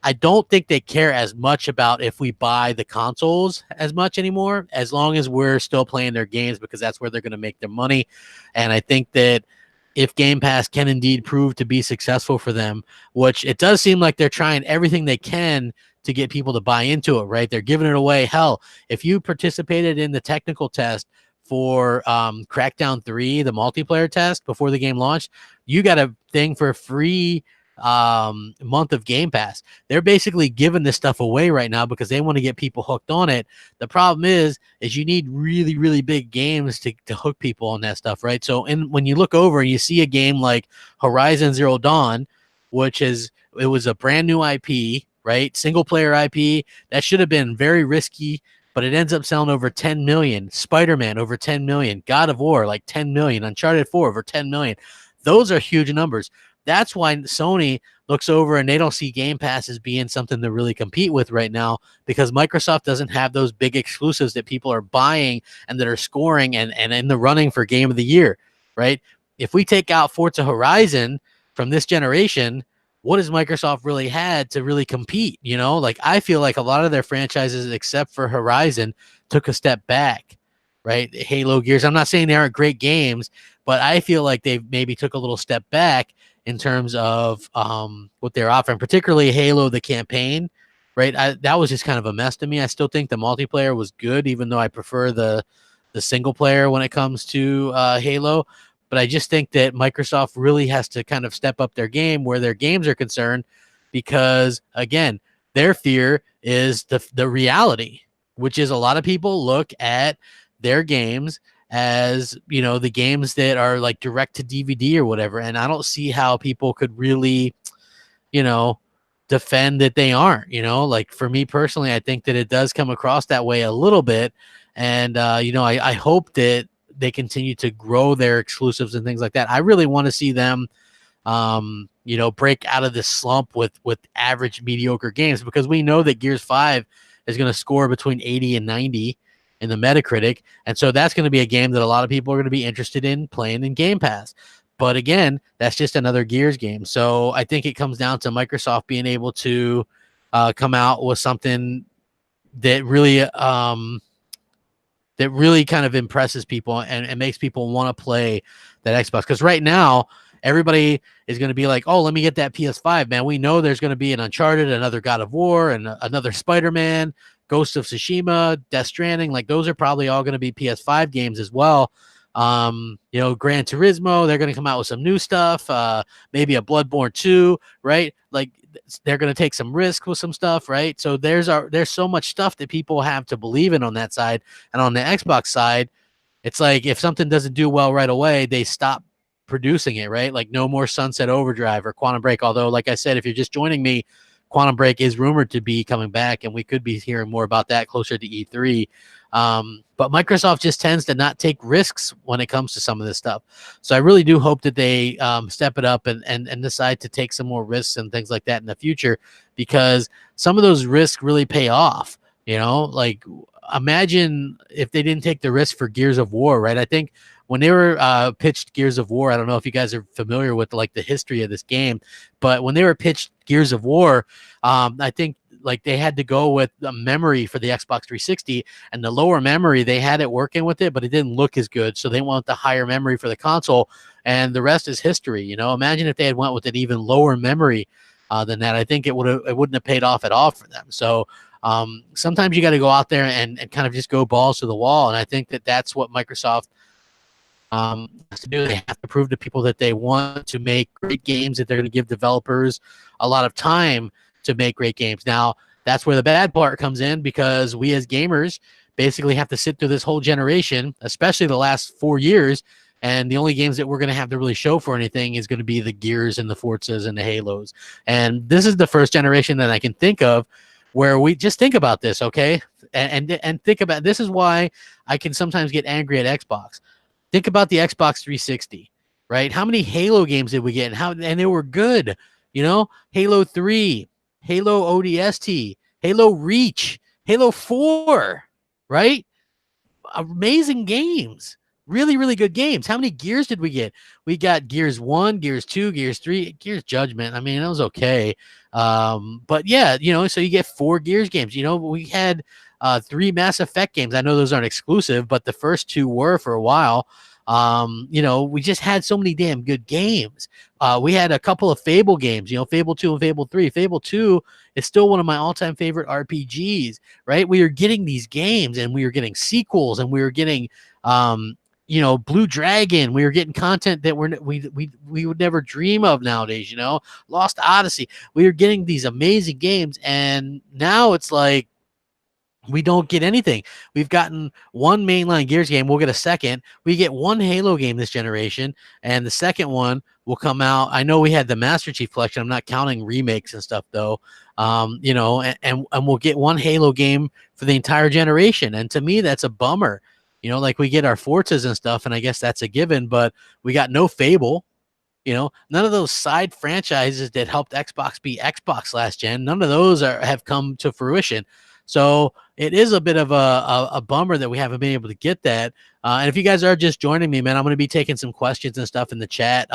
I don't think they care as much about if we buy the consoles as much anymore, as long as we're still playing their games, because that's where they're going to make their money. And I think that if Game Pass can indeed prove to be successful for them, which it does seem like they're trying everything they can to get people to buy into it, right? They're giving it away. Hell, if you participated in the technical test for Crackdown 3, the multiplayer test before the game launched, you got a thing for free month of Game Pass. They're basically giving this stuff away right now because they want to get people hooked on it. The problem is you need really, really big games to hook people on that stuff, right? So when you look over and you see a game like Horizon Zero Dawn, it was a brand new IP, right? Single player IP that should have been very risky, but it ends up selling over 10 million. Spider-Man over 10 million. God of War like 10 million. Uncharted 4 over 10 million. Those are huge numbers. That's why Sony looks over and they don't see Game Pass as being something to really compete with right now, because Microsoft doesn't have those big exclusives that people are buying and that are scoring and in the running for Game of the Year, right? If we take out Forza Horizon from this generation, what has Microsoft really had to really compete? Like I feel like a lot of their franchises, except for Horizon, took a step back, right? Halo, Gears. I'm not saying they aren't great games, but I feel like they maybe took a little step back in terms of what they're offering, particularly Halo, the campaign, right? That was just kind of a mess to me. I still think the multiplayer was good, even though I prefer the single player when it comes to Halo. But I just think that Microsoft really has to kind of step up their game where their games are concerned, because, again, their fear is the reality, which is a lot of people look at their games as, the games that are like direct to DVD or whatever. And I don't see how people could really, defend that they aren't, like for me personally, I think that it does come across that way a little bit. And, I hope that they continue to grow their exclusives and things like that. I really want to see them, break out of this slump with average mediocre games, because we know that Gears 5 is going to score between 80 and 90 in the Metacritic. And so that's going to be a game that a lot of people are going to be interested in playing in Game Pass. But again, that's just another Gears game. So I think it comes down to Microsoft being able to come out with something that really kind of impresses people and makes people want to play that Xbox. Because right now, everybody is going to be like, oh, let me get that PS5, man. We know there's going to be an Uncharted, another God of War, and another Spider-Man, Ghost of Tsushima, Death Stranding. Like, those are probably all going to be PS5 games as well. Gran Turismo, they're going to come out with some new stuff, maybe a Bloodborne 2, right? Like, they're going to take some risk with some stuff, right? So there's so much stuff that people have to believe in on that side. And on the Xbox side, it's like if something doesn't do well right away, they stop producing it, right? Like no more Sunset Overdrive or Quantum Break. Although, like I said, if you're just joining me, Quantum Break is rumored to be coming back, and we could be hearing more about that closer to E3. But Microsoft just tends to not take risks when it comes to some of this stuff. So I really do hope that they step it up and decide to take some more risks and things like that in the future, because some of those risks really pay off. Like imagine if they didn't take the risk for Gears of War, right? I think when they were pitched Gears of War, I don't know if you guys are familiar with like the history of this game, but when they were pitched Gears of War, I think like they had to go with the memory for the Xbox 360, and the lower memory, they had it working with it, but it didn't look as good. So they want the higher memory for the console, and the rest is history. You know, imagine if they had went with an even lower memory than that. I think it wouldn't have paid off at all for them. So sometimes you got to go out there and kind of just go balls to the wall. And I think that that's what Microsoft has to do. They have to prove to people that they want to make great games, that they're going to give developers a lot of time to make great games. Now, that's where the bad part comes in, because we as gamers basically have to sit through this whole generation, especially the last 4 years, and the only games that we're going to have to really show for anything is going to be the Gears and the Forzas and the Halos. And this is the first generation that I can think of where we just think about this, okay? And think about, this is why I can sometimes get angry at Xbox. Think about the Xbox 360, right? How many Halo games did we get? And they were good, you know? Halo 3, Halo ODST, Halo Reach, Halo 4, right? Amazing games. Really, really good games. How many Gears did we get? We got Gears 1, Gears 2, Gears 3, Gears Judgment. I mean, that was okay. But yeah, you know, so you get 4 Gears games. You know, we had 3 Mass Effect games. I know those aren't exclusive, but the first 2 were for a while. You know, we just had so many damn good games. We had a couple of Fable games, you know, Fable 2 and Fable 3. Fable 2 is still one of my all-time favorite RPGs, right? We were getting these games, and we were getting sequels, and we were getting you know, Blue Dragon. We were getting content that we would never dream of nowadays, you know. Lost Odyssey. We were getting these amazing games, and now it's like we don't get anything. We've gotten 1 mainline Gears game. We'll get a second. We get 1 Halo game this generation, and the second one will come out. I know we had the Master Chief Collection. I'm not counting remakes and stuff, though. You know, and we'll get 1 Halo game for the entire generation. And to me, that's a bummer. You know, like we get our Forzas and stuff, and I guess that's a given, but we got no Fable. You know, none of those side franchises that helped Xbox be Xbox last gen, none of those have come to fruition. So it is a bit of a bummer that we haven't been able to get that. And if you guys are just joining me, man, I'm going to be taking some questions and stuff in the chat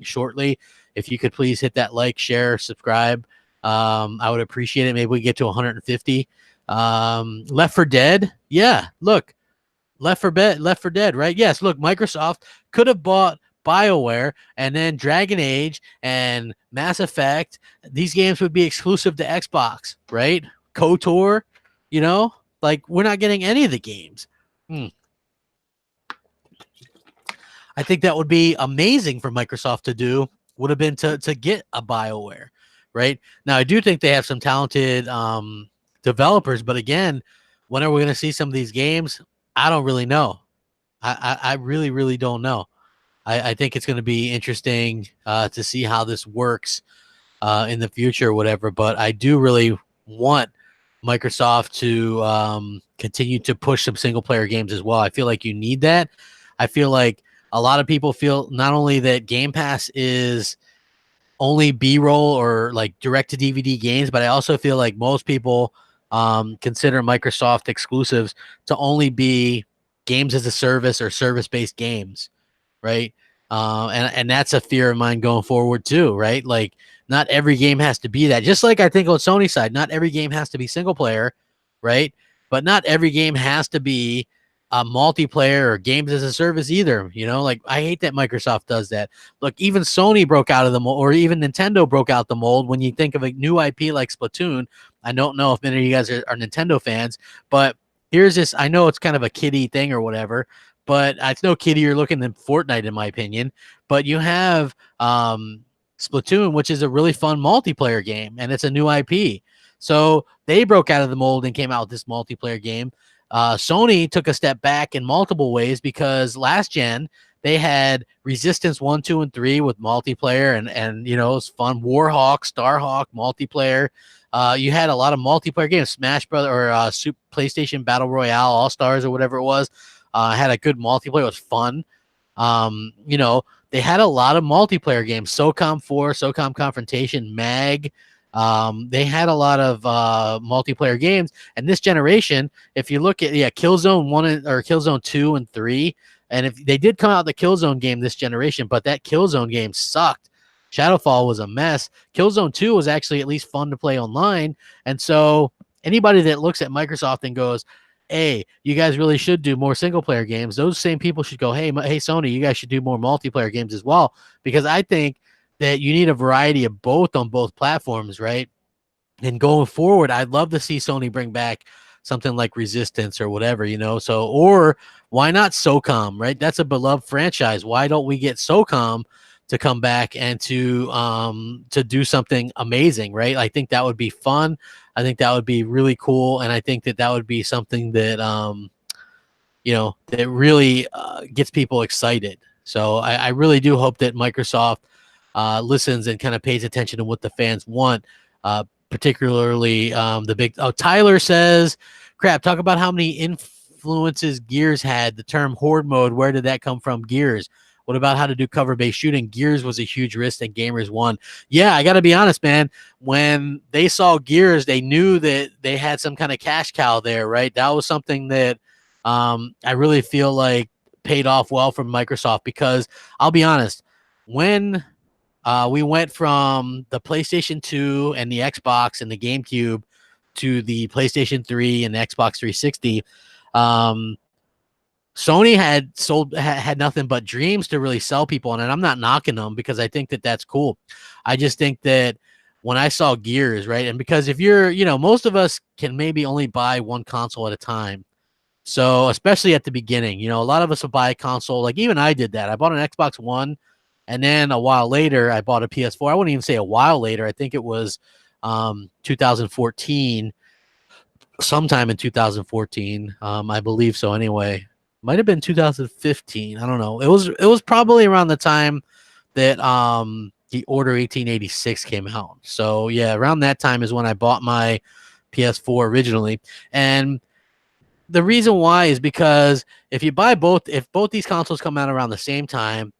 shortly. If you could please hit that like, share, subscribe, I would appreciate it. Maybe we get to 150. Left 4 Dead. Yeah, look. Left 4 Dead, right? Yes, look, Microsoft could have bought BioWare, and then Dragon Age and Mass Effect. These games would be exclusive to Xbox, right? KOTOR, you know? Like, we're not getting any of the games. I think that would be amazing for Microsoft to do, would have been to get a BioWare, right? Now, I do think they have some talented developers, but again, when are we going to see some of these games? I don't really know. I really, really don't know. I think it's going to be interesting to see how this works in the future or whatever. But I do really want Microsoft to continue to push some single-player games as well. I feel like you need that. I feel like a lot of people feel not only that Game Pass is only B-roll or like direct-to-DVD games, but I also feel like most people consider Microsoft exclusives to only be games as a service or service-based games, right? And that's a fear of mine going forward too, right? Like not every game has to be that. Just like I think on Sony's side, not every game has to be single player, right? But not every game has to be a multiplayer or games as a service either. You know, like I hate that Microsoft does that. Look, even Sony broke out of the mold, or even Nintendo broke out the mold when you think of a new IP like Splatoon. I don't know if many of you guys are Nintendo fans, but here's this. I know it's kind of a kiddie thing or whatever, but it's no kiddier looking than Fortnite, in my opinion. But you have Splatoon, which is a really fun multiplayer game, and it's a new IP. So they broke out of the mold and came out with this multiplayer game. Sony took a step back in multiple ways because last gen they had Resistance 1, 2, and 3 with multiplayer, and you know, it was fun. Warhawk, Starhawk multiplayer. You had a lot of multiplayer games, Smash Brothers or Super PlayStation Battle Royale All Stars or whatever it was. Had a good multiplayer. It was fun. You know, they had a lot of multiplayer games. SOCOM 4, SOCOM Confrontation, MAG. They had a lot of multiplayer games. And this generation, if you look at Killzone 1 or Killzone 2 and 3, And if they did come out the Killzone game this generation, but that Killzone game sucked. Shadowfall was a mess. Killzone 2 was actually at least fun to play online. And so anybody that looks at Microsoft and goes, hey, you guys really should do more single player games, those same people should go, hey, Sony, you guys should do more multiplayer games as well. Because I think that you need a variety of both on both platforms, right? And going forward, I'd love to see Sony bring back something like Resistance or whatever, So, or why not SOCOM, right? That's a beloved franchise. Why don't we get SOCOM to come back and to do something amazing, right? I think that would be fun. I think that would be really cool, and I think that would be something that that really gets people excited. So I really do hope that Microsoft listens and kind of pays attention to what the fans want. Particularly the big Tyler says, crap, talk about how many influences Gears had. The term horde mode, where did that come from? Gears. What about how to do cover-based shooting? Gears was a huge risk and gamers won. Yeah, I got to be honest, man. When they saw Gears, they knew that they had some kind of cash cow there, right? That was something that I really feel like paid off well from Microsoft, because I'll be honest, when we went from the PlayStation 2 and the Xbox and the GameCube to the PlayStation 3 and the Xbox 360. Sony had nothing but dreams to really sell people on it. I'm not knocking them, because I think that that's cool. I just think that when I saw Gears, right, and because if you're, most of us can maybe only buy one console at a time. So especially at the beginning, a lot of us will buy a console. Like even I did that. I bought an Xbox One. And then a while later, I bought a PS4. I wouldn't even say a while later. I think it was 2014, sometime in 2014. I believe so anyway. Might have been 2015. I don't know. It was probably around the time that the Order 1886 came out. So, yeah, around that time is when I bought my PS4 originally. And the reason why is because if both these consoles come out around the same time,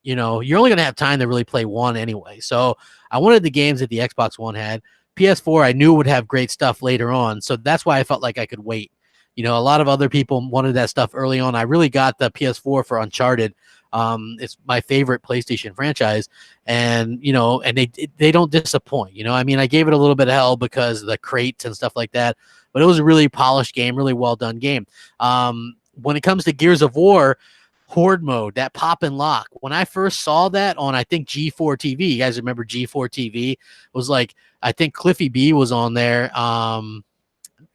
you're only going to have time to really play one anyway. So I wanted the games that the Xbox One had. PS4, I knew would have great stuff later on. So that's why I felt like I could wait. A lot of other people wanted that stuff early on. I really got the PS4 for Uncharted. It's my favorite PlayStation franchise. And, and they don't disappoint. I mean, I gave it a little bit of hell because of the crates and stuff like that. But it was a really polished game, really well done game. When it comes to Gears of War, horde mode, that pop and lock, when I first saw that on, I think, G4 TV, you guys remember G4 TV? It was like, I think Cliffy B was on there.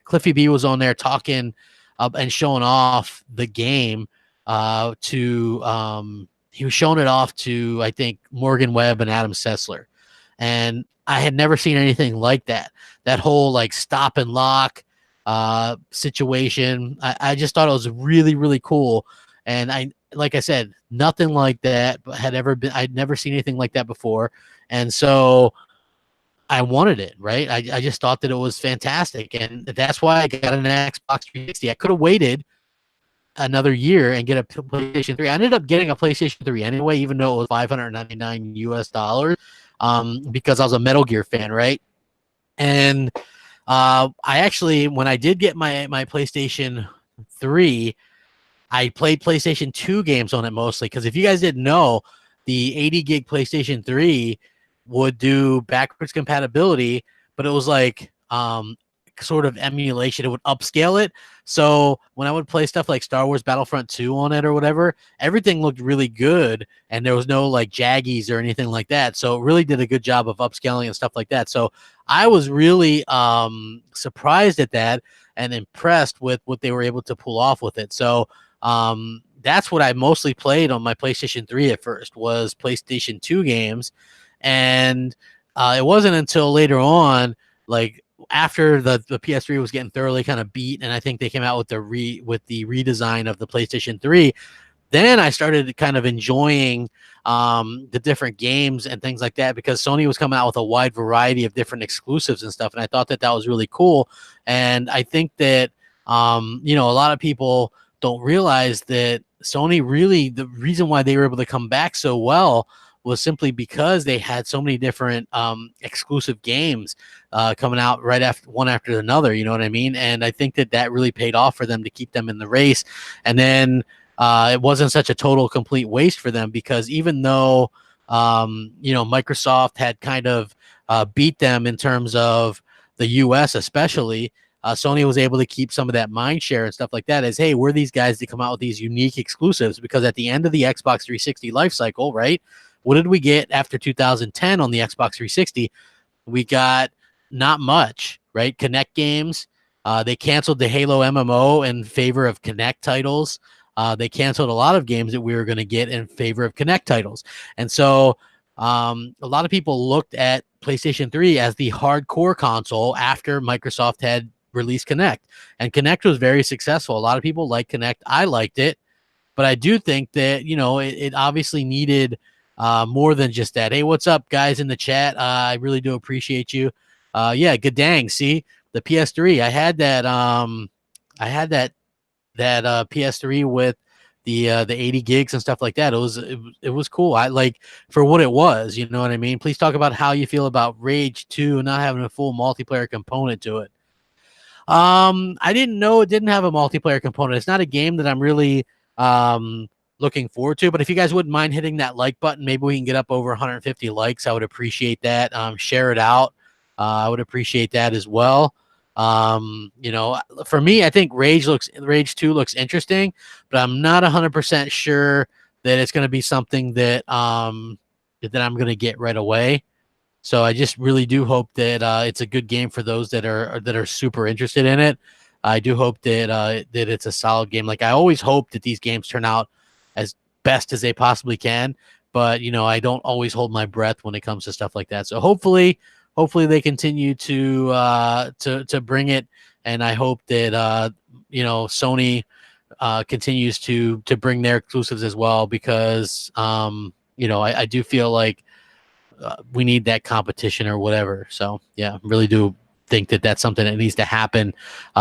Cliffy B was on there talking and showing off the game he was showing it off to, I think, Morgan Webb and Adam Sessler. And I had never seen anything like that. That whole like stop and lock situation. I just thought it was really, really cool. And like I said, nothing like that I'd never seen anything like that before. And so I wanted it, right? I just thought that it was fantastic. And that's why I got an Xbox 360. I could have waited another year and get a PlayStation 3. I ended up getting a PlayStation 3 anyway, even though it was $599 US, because I was a Metal Gear fan, right? And I actually, when I did get my PlayStation 3, I played PlayStation 2 games on it mostly, because if you guys didn't know, the 80 gig PlayStation 3 would do backwards compatibility, but it was like sort of emulation. It would upscale it. So when I would play stuff like Star Wars Battlefront 2 on it or whatever, everything looked really good, and there was no like jaggies or anything like that. So it really did a good job of upscaling and stuff like that. So I was really surprised at that and impressed with what they were able to pull off with it. So that's what I mostly played on my PlayStation 3 at first, was PlayStation 2 games. And it wasn't until later on, like after the PS3 was getting thoroughly kind of beat, and I think they came out with the redesign of the PlayStation 3, then I started kind of enjoying the different games and things like that, because Sony was coming out with a wide variety of different exclusives and stuff, and I thought that was really cool. And I think that a lot of people don't realize that Sony really, the reason why they were able to come back so well was simply because they had so many different exclusive games coming out right after one after another. You know what I mean? And I think that really paid off for them to keep them in the race. And then it wasn't such a total complete waste for them, because even though Microsoft had kind of beat them in terms of the US especially, Sony was able to keep some of that mind share and stuff like that, as, hey, we're these guys that come out with these unique exclusives, because at the end of the Xbox 360 life cycle, right, what did we get after 2010 on the Xbox 360? We got not much, right? Connect games. They canceled the Halo MMO in favor of Connect titles. They canceled a lot of games that we were going to get in favor of Connect titles. And so a lot of people looked at PlayStation 3 as the hardcore console after Microsoft had released Connect. And Connect was very successful. A lot of people liked Connect. I liked it. But I do think that, it obviously needed more than just that. Hey, what's up, guys in the chat? I really do appreciate you. Yeah, good dang. See, the PS3. I had that. I had that PS3 with the 80 gigs and stuff like that. It was cool. I like, for what it was. You know what I mean? Please talk about how you feel about Rage 2 not having a full multiplayer component to it. I didn't know it didn't have a multiplayer component. It's not a game that I'm really looking forward to. But if you guys wouldn't mind hitting that like button, maybe we can get up over 150 likes. I would appreciate that. Share it out. I would appreciate that as well. For me, I think Rage 2 looks interesting, but I'm not 100% sure that it's going to be something that I'm going to get right away. So I just really do hope that it's a good game for those that are super interested in it. I do hope that it's a solid game. Like, I always hope that these games turn out as best as they possibly can, but I don't always hold my breath when it comes to stuff like that. So hopefully they continue to bring it, and I hope that Sony continues to bring their exclusives as well, because I do feel like we need that competition or whatever. So yeah, really do think that that's something that needs to happen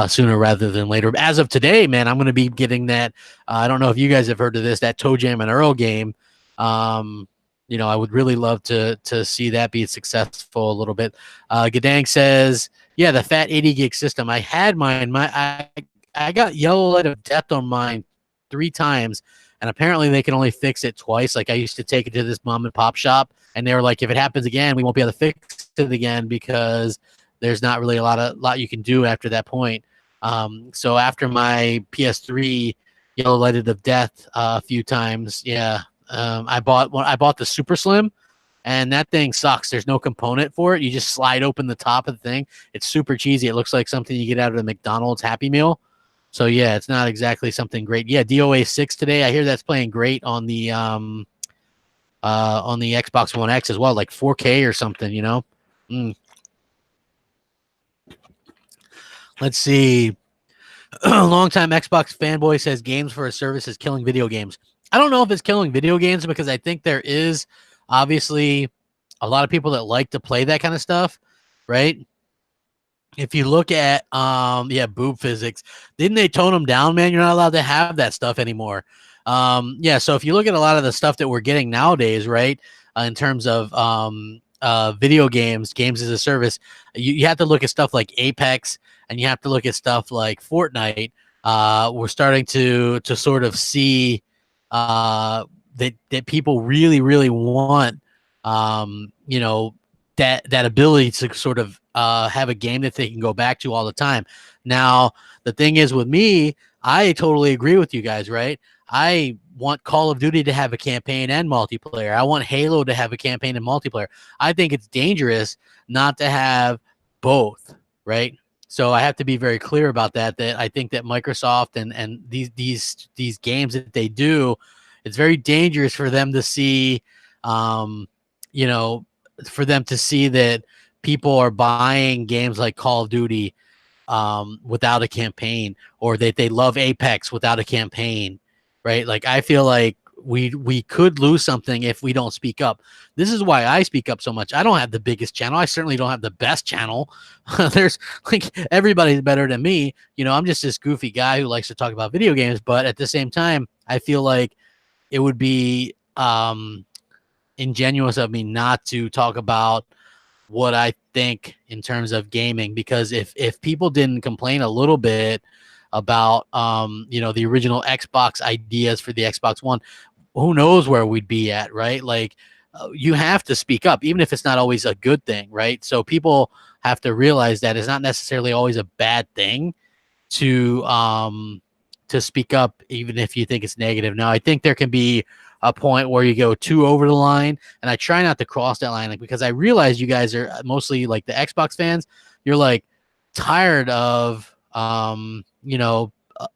sooner rather than later. As of today, man, I'm going to be getting that. I don't know if you guys have heard of this, that Toe Jam and Earl game. I would really love to see that be successful a little bit. Gadang says, yeah, the fat 80 gig system. I had mine. I got yellow light of death on mine 3 times, and apparently they can only fix it twice. Like, I used to take it to this mom and pop shop, and they were like, if it happens again, we won't be able to fix it again, because there's not really a lot you can do after that point. So after my PS3 yellow lighted of death a few times, yeah, I bought the Super Slim, and that thing sucks. There's no component for it. You just slide open the top of the thing. It's super cheesy. It looks like something you get out of the McDonald's Happy Meal. So yeah, it's not exactly something great. Yeah, DOA 6 today. I hear that's playing great on the Xbox One X as well, like 4K or something. Let's see. Longtime Xbox fanboy says games for a service is killing video games. I don't know if it's killing video games, because I think there is obviously a lot of people that like to play that kind of stuff, right? If you look at boob physics, didn't they tone them down, man? You're not allowed to have that stuff anymore. So if you look at a lot of the stuff that we're getting nowadays, right, in terms of video games as a service, you have to look at stuff like Apex, and you have to look at stuff like Fortnite. We're starting to sort of see that people really, really want that ability to sort of have a game that they can go back to all the time. Now, the thing is with me, I totally agree with you guys, right? I want Call of Duty to have a campaign and multiplayer. I want Halo to have a campaign and multiplayer. I think it's dangerous not to have both, right? So I have to be very clear about that, that I think that Microsoft and these games that they do, it's very dangerous for them to see, that people are buying games like Call of Duty without a campaign, or that they love Apex without a campaign, right? Like, I feel like we could lose something if we don't speak up. This is why I speak up so much. I don't have the biggest channel. I certainly don't have the best channel. There's like, everybody's better than me. I'm just this goofy guy who likes to talk about video games, but at the same time, I feel like it would be ingenuous of me not to talk about what I think in terms of gaming, because if people didn't complain a little bit about the original Xbox ideas for the Xbox One, who knows where we'd be at, right? Like, you have to speak up, even if it's not always a good thing, right? So people have to realize that it's not necessarily always a bad thing to speak up, even if you think it's negative. Now, I think there can be a point where you go too over the line, and I try not to cross that line, like, because I realize you guys are mostly like the Xbox fans. You're like tired of a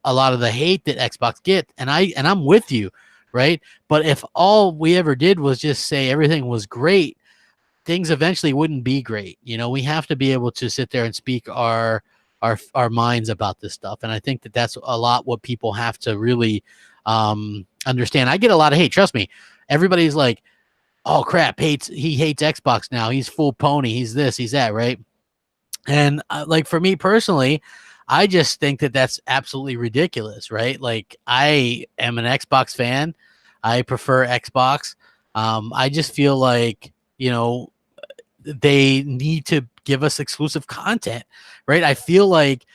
lot of the hate that Xbox get, and I'm with you, right? But if all we ever did was just say everything was great, things eventually wouldn't be great. We have to be able to sit there and speak our minds about this stuff, and I think that that's a lot what people have to really understand. I get a lot of hate. Trust me, everybody's like, "Oh crap, he hates Xbox now. He's full pony. He's this, he's that," right? And like for me personally, I just think that that's absolutely ridiculous, right? Like, I am an Xbox fan. I prefer Xbox. I just feel like, they need to give us exclusive content, right? I feel like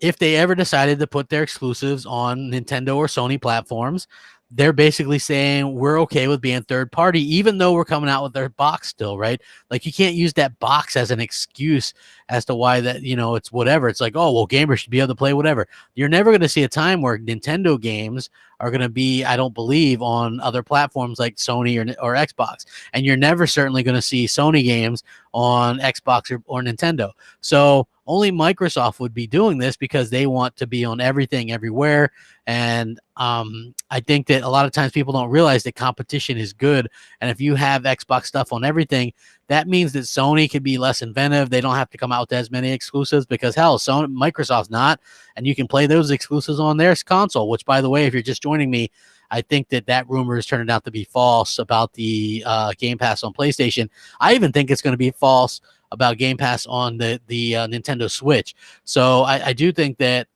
if they ever decided to put their exclusives on Nintendo or Sony platforms, they're basically saying we're okay with being third party, even though we're coming out with their box still, right? Like, you can't use that box as an excuse as to why that, it's whatever. It's like, oh, well, gamers should be able to play whatever. You're never going to see a time where Nintendo games are going to be, I don't believe, on other platforms like Sony or Xbox. And you're never certainly going to see Sony games on Xbox or Nintendo. So only Microsoft would be doing this because they want to be on everything everywhere. And I think that a lot of times people don't realize that competition is good. And if you have Xbox stuff on everything, that means that Sony can be less inventive. They don't have to come out with as many exclusives because, hell, Microsoft's not. And you can play those exclusives on their console, which, by the way, if you're just joining me, I think that rumor is turning out to be false about the Game Pass on PlayStation. I even think it's going to be false about Game Pass on the Nintendo Switch. So I do think that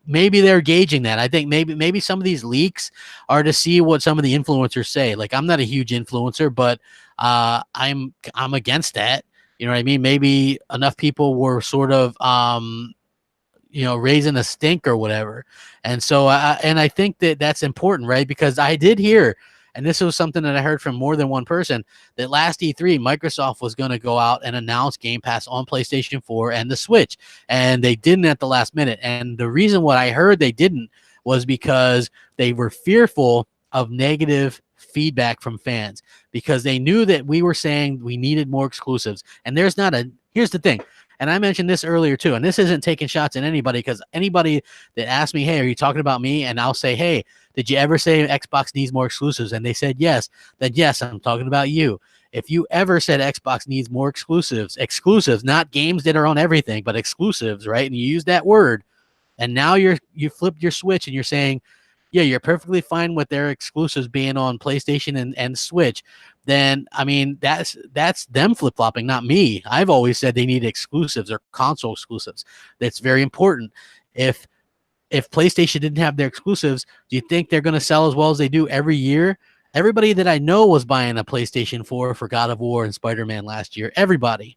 maybe they're gauging that. I think maybe some of these leaks are to see what some of the influencers say. Like, I'm not a huge influencer, but I'm against that. You know what I mean? Maybe enough people were sort of raising a stink or whatever. And so I think that that's important, right? Because I did hear, and this was something that I heard from more than one person, that last E3, Microsoft was going to go out and announce Game Pass on PlayStation 4 and the Switch. And they didn't at the last minute. And the reason what I heard they didn't was because they were fearful of negative feedback from fans, because they knew that we were saying we needed more exclusives. And here's the thing. And I mentioned this earlier too, and this isn't taking shots at anybody, because anybody that asks me, hey, are you talking about me? And I'll say, hey, did you ever say Xbox needs more exclusives? And they said yes. Then yes, I'm talking about you. If you ever said Xbox needs more exclusives, not games that are on everything, but exclusives, right? And you use that word, and now you flipped your switch and you're saying, yeah, you're perfectly fine with their exclusives being on PlayStation and Switch, then, I mean, that's them flip-flopping, not me. I've always said they need exclusives or console exclusives. That's very important. If PlayStation didn't have their exclusives, do you think they're going to sell as well as they do every year? Everybody that I know was buying a PlayStation 4 for God of War and Spider-Man last year. Everybody,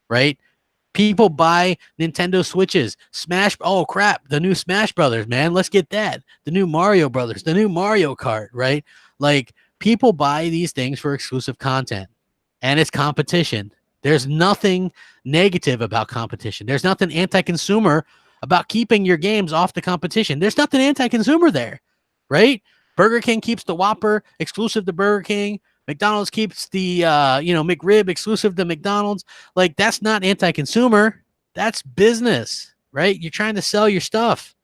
right? People buy Nintendo Switches. Oh crap, the new Smash Brothers, man. Let's get that. The new Mario Brothers, the new Mario Kart, right? Like, people buy these things for exclusive content, and it's competition. There's nothing negative about competition. There's nothing anti-consumer about keeping your games off the competition. There's nothing anti-consumer there, right? Burger King keeps the Whopper exclusive to Burger King. McDonald's keeps the McRib exclusive to McDonald's. Like, that's not anti-consumer. That's business, right? You're trying to sell your stuff.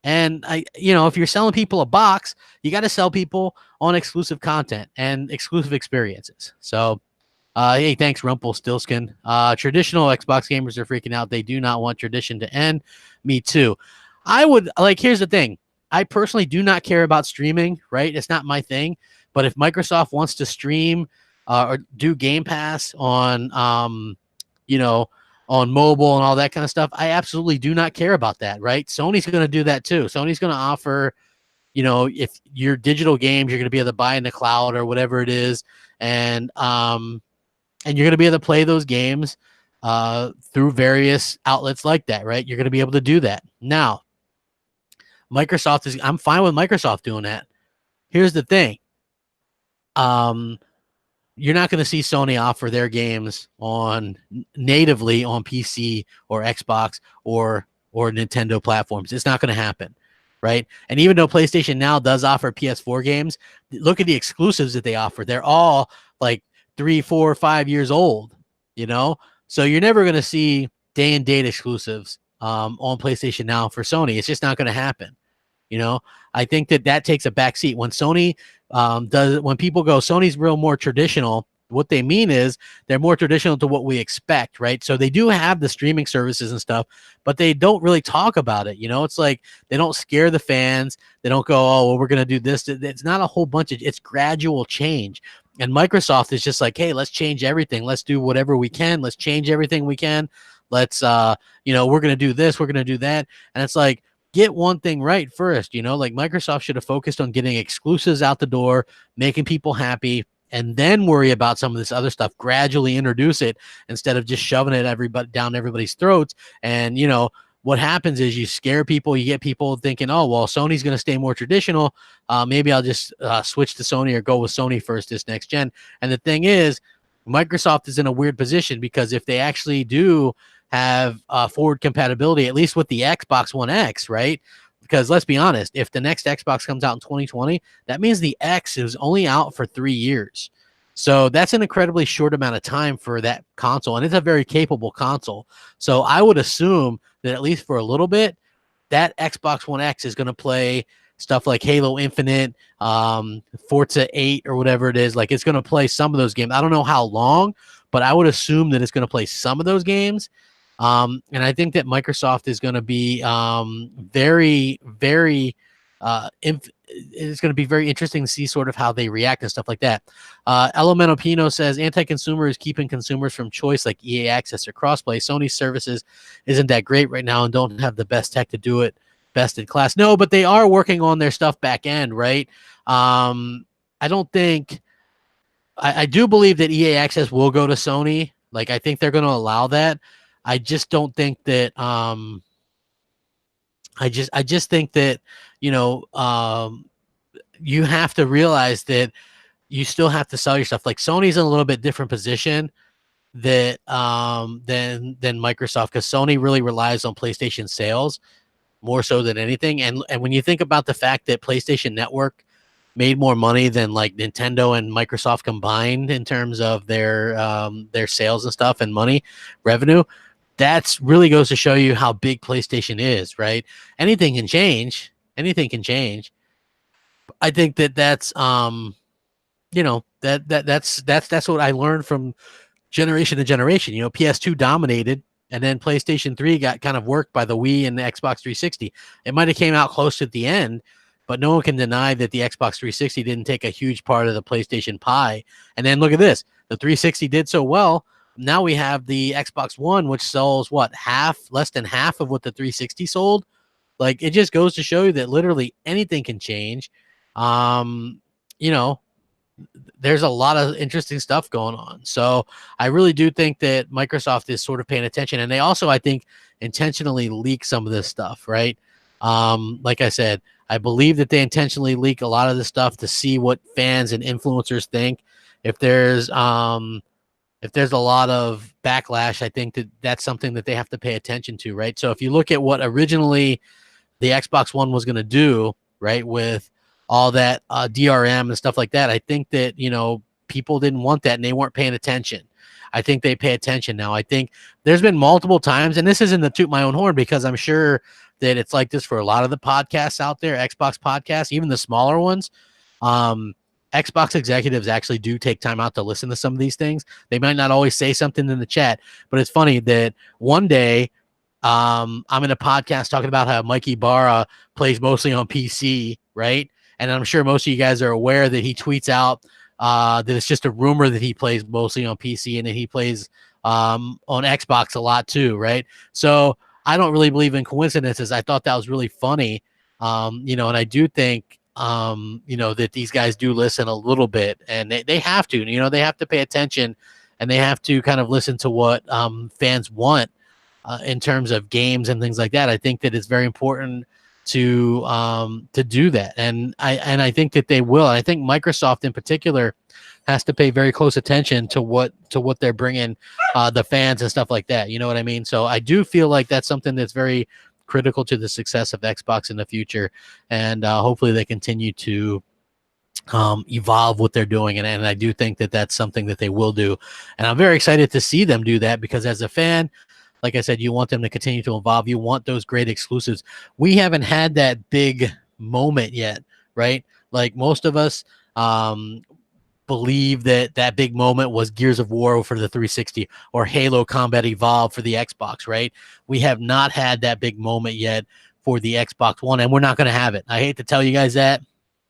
And if you're selling people a box, you got to sell people on exclusive content and exclusive experiences. So, hey, thanks, Rumpelstiltskin. Traditional Xbox gamers are freaking out. They do not want tradition to end. Me too. Here's the thing. I personally do not care about streaming, right? It's not my thing. But if Microsoft wants to stream or do Game Pass on, on mobile and all that kind of stuff, I absolutely do not care about that, right? Sony's going to do that too. Sony's going to offer, if your digital games, you're going to be able to buy in the cloud or whatever it is, and you're going to be able to play those games through various outlets like that, right? You're going to be able to do that. Now, I'm fine with Microsoft doing that. Here's the thing. You're not going to see Sony offer their games natively on PC or Xbox or Nintendo platforms. It's not going to happen, right? And even though PlayStation Now does offer PS4 games, look at the exclusives that they offer. They're all like 3, 4, 5 years old, you know? So you're never going to see day and date exclusives on PlayStation Now for Sony. It's just not going to happen. You know, I think that takes a backseat when Sony when people go, Sony's more traditional. What they mean is they're more traditional to what we expect, right? So they do have the streaming services and stuff, but they don't really talk about it. You know, it's like they don't scare the fans. They don't go, oh, well, we're going to do this. It's not a whole bunch of, it's gradual change. And Microsoft is just like, hey, let's change everything. Let's do whatever we can. Let's change everything we can. Let's, we're going to do this. We're going to do that. And it's like, get one thing right first, like Microsoft should have focused on getting exclusives out the door, making people happy, and then worry about some of this other stuff. Gradually introduce it instead of just shoving it down everybody's throats. And, what happens is you scare people. You get people thinking, oh, well, Sony's going to stay more traditional. Maybe I'll just switch to Sony or go with Sony first this next gen. And the thing is, Microsoft is in a weird position because if they actually do have forward compatibility, at least with the Xbox One X, right? Because let's be honest, if the next Xbox comes out in 2020, that means the X is only out for 3 years. So that's an incredibly short amount of time for that console, and it's a very capable console. So I would assume that at least for a little bit, that Xbox One X is going to play stuff like Halo Infinite, Forza 8 or whatever it is. Like it's going to play some of those games. I don't know how long, but I would assume that it's going to play some of those games. And I think that Microsoft is going to be very, very it's going to be very interesting to see sort of how they react and stuff like that. Elemental Pino says anti-consumer is keeping consumers from choice like EA Access or crossplay. Sony's services isn't that great right now and don't have the best tech to do it best in class. No, but they are working on their stuff back end, right? I don't think I do believe that EA Access will go to Sony. Like I think they're going to allow that. I just don't think that I just think that you have to realize that you still have to sell your stuff. Like Sony's in a little bit different position that than Microsoft, because Sony really relies on PlayStation sales more so than anything. And when you think about the fact that PlayStation Network made more money than like Nintendo and Microsoft combined in terms of their sales and stuff and money revenue, that's really goes to show you how big PlayStation is, right? Anything can change. Anything can change. I think that's that's what I learned from generation to generation. PS2 dominated, and then PlayStation 3 got kind of worked by the Wii and the Xbox 360. It might have came out close at the end, but no one can deny that the Xbox 360 didn't take a huge part of the PlayStation pie. And then look at this. The 360 did so well. Now we have the Xbox One, which sells less than half of what the 360 sold. Like it just goes to show you that literally anything can change. There's a lot of interesting stuff going on. So I really do think that Microsoft is sort of paying attention, and they also, I think, intentionally leak some of this stuff, right? Like I said, I believe that they intentionally leak a lot of this stuff to see what fans and influencers think. If there's a lot of backlash, I think that's something that they have to pay attention to, right? So if you look at what originally the Xbox One was going to do, right, with all that DRM and stuff like that, I think that, people didn't want that and they weren't paying attention. I think they pay attention now. I think there's been multiple times, and this isn't to toot my own horn because I'm sure that it's like this for a lot of the podcasts out there, Xbox podcasts, even the smaller ones. Xbox executives actually do take time out to listen to some of these things. They might not always say something in the chat, but it's funny that one day I'm in a podcast talking about how Mikey Barra plays mostly on PC, right? And I'm sure most of you guys are aware that he tweets out that it's just a rumor that he plays mostly on PC and that he plays on Xbox a lot too, right? So I don't really believe in coincidences. I thought that was really funny, and I do think that these guys do listen a little bit, and they have to, they have to pay attention and they have to kind of listen to what fans want in terms of games and things like that. I think that it's very important to do that, and I think that they will. I think Microsoft in particular has to pay very close attention to what they're bringing the fans and stuff like that. You know what I mean? So I do feel like that's something that's very critical to the success of Xbox in the future, and hopefully they continue to evolve what they're doing, and I do think that that's something that they will do, and I'm very excited to see them do that, because as a fan, like I said, you want them to continue to evolve. You want those great exclusives. We haven't had that big moment yet, right? Like most of us believe that that big moment was Gears of War for the 360 or Halo Combat Evolved for the Xbox, right? We have not had that big moment yet for the Xbox One, and we're not going to have it. I hate to tell you guys that.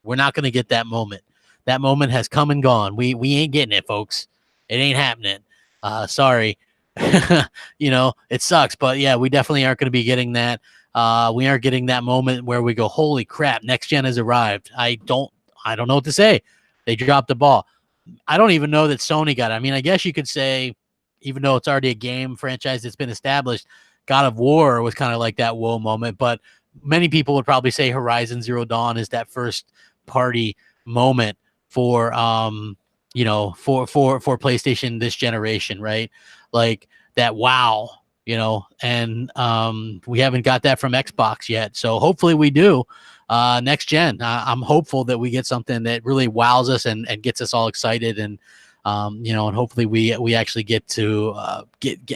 We're not going to get that moment. That moment has come and gone. We ain't getting it, folks. It ain't happening. Sorry. You know, it sucks, but yeah, we definitely aren't going to be getting that. We aren't getting that moment where we go, holy crap, next gen has arrived. I don't know what to say. They dropped the ball. I don't even know that Sony got it. I mean, I guess you could say, even though it's already a game franchise that's been established, God of War was kind of like that whoa moment, but many people would probably say Horizon Zero Dawn is that first party moment for you know, for PlayStation this generation, right? Like that wow, you know, and we haven't got that from Xbox yet. So hopefully we do next gen. I'm hopeful that we get something that really wows us and gets us all excited, and you know, and hopefully we actually get to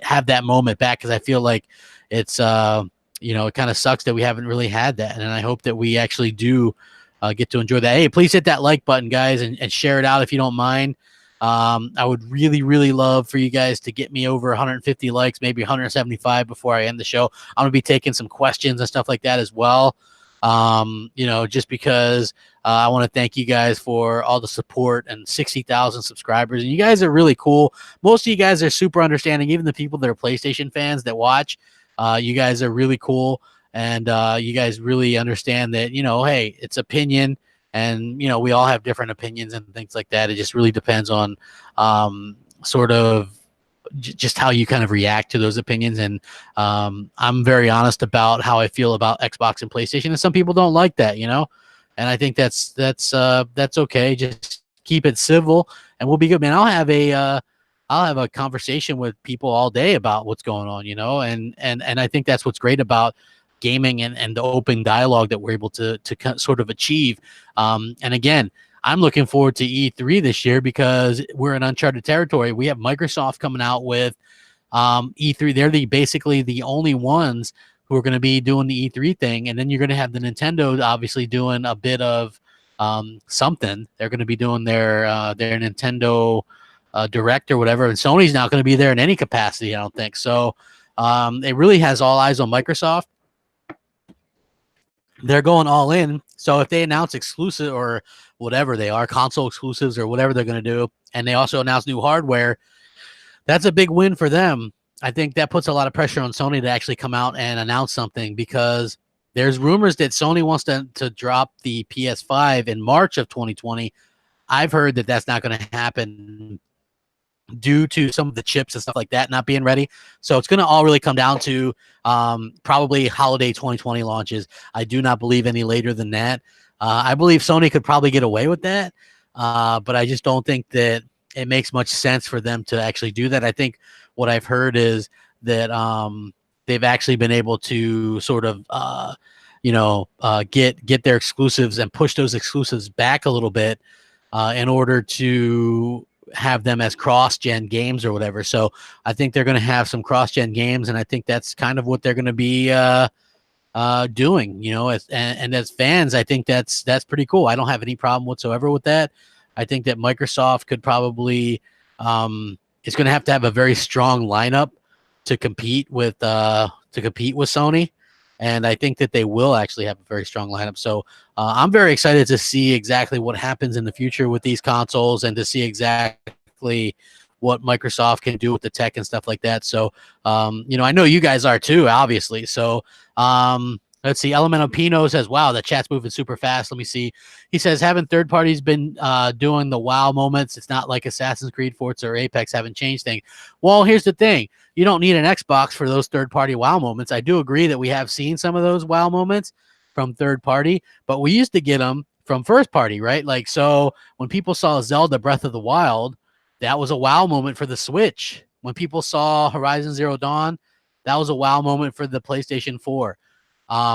have that moment back, because I feel like it's you know, it kind of sucks that we haven't really had that, and I hope that we actually do get to enjoy that. Hey, please hit that like button, guys, and share it out if you don't mind. I would really, really love for you guys to get me over 150 likes, maybe 175 before I end the show. I'm going to be taking some questions and stuff like that as well. You know, just because I want to thank you guys for all the support and 60,000 subscribers. And you guys are really cool. Most of you guys are super understanding, even the people that are PlayStation fans that watch. You guys are really cool. And you guys really understand that, you know, hey, it's opinion, and, you know, we all have different opinions and things like that. It just really depends on sort of just how you kind of react to those opinions. And I'm very honest about how I feel about Xbox and PlayStation, and some people don't like that, you know, and I think that's okay. Just keep it civil and we'll be good, man. I'll have a conversation with people all day about what's going on, you know, and I think that's what's great about gaming and the open dialogue that we're able to sort of achieve. And again, I'm looking forward to E3 this year because we're in uncharted territory. We have Microsoft coming out with E3. They're basically the only ones who are going to be doing the E3 thing. And then you're going to have the Nintendo obviously doing a bit of something. They're going to be doing their Nintendo Direct or whatever. And Sony's not going to be there in any capacity, I don't think. So it really has all eyes on Microsoft. They're going all in. So if they announce exclusive or whatever they are, console exclusives or whatever they're going to do, and they also announce new hardware, that's a big win for them. I think that puts a lot of pressure on Sony to actually come out and announce something, because there's rumors that Sony wants to drop the PS5 in March of 2020. I've heard that that's not going to happen due to some of the chips and stuff like that not being ready. So it's going to all really come down to probably holiday 2020 launches. I do not believe any later than that. I believe Sony could probably get away with that, but I just don't think that it makes much sense for them to actually do that. I think what I've heard is that they've actually been able to sort of get their exclusives and push those exclusives back a little bit in order to have them as cross-gen games or whatever. So I think they're going to have some cross-gen games, and I think that's kind of what they're going to be doing, you know, and as fans, I think that's pretty cool. I don't have any problem whatsoever with that. I think that Microsoft could probably is going to have a very strong lineup to compete with Sony. And I think that they will actually have a very strong lineup. So I'm very excited to see exactly what happens in the future with these consoles and to see exactly what Microsoft can do with the tech and stuff like that. So, I know you guys are too, obviously. So, Let's see. Elemental Pino says, wow, the chat's moving super fast. Let me see. He says, haven't third parties been doing the wow moments? It's not like Assassin's Creed, Forza, or Apex haven't changed things. Well, here's the thing. You don't need an Xbox for those third-party wow moments. I do agree that we have seen some of those wow moments from third party, but we used to get them from first party, right? Like, so when people saw Zelda Breath of the Wild, that was a wow moment for the Switch. When people saw Horizon Zero Dawn, that was a wow moment for the PlayStation 4.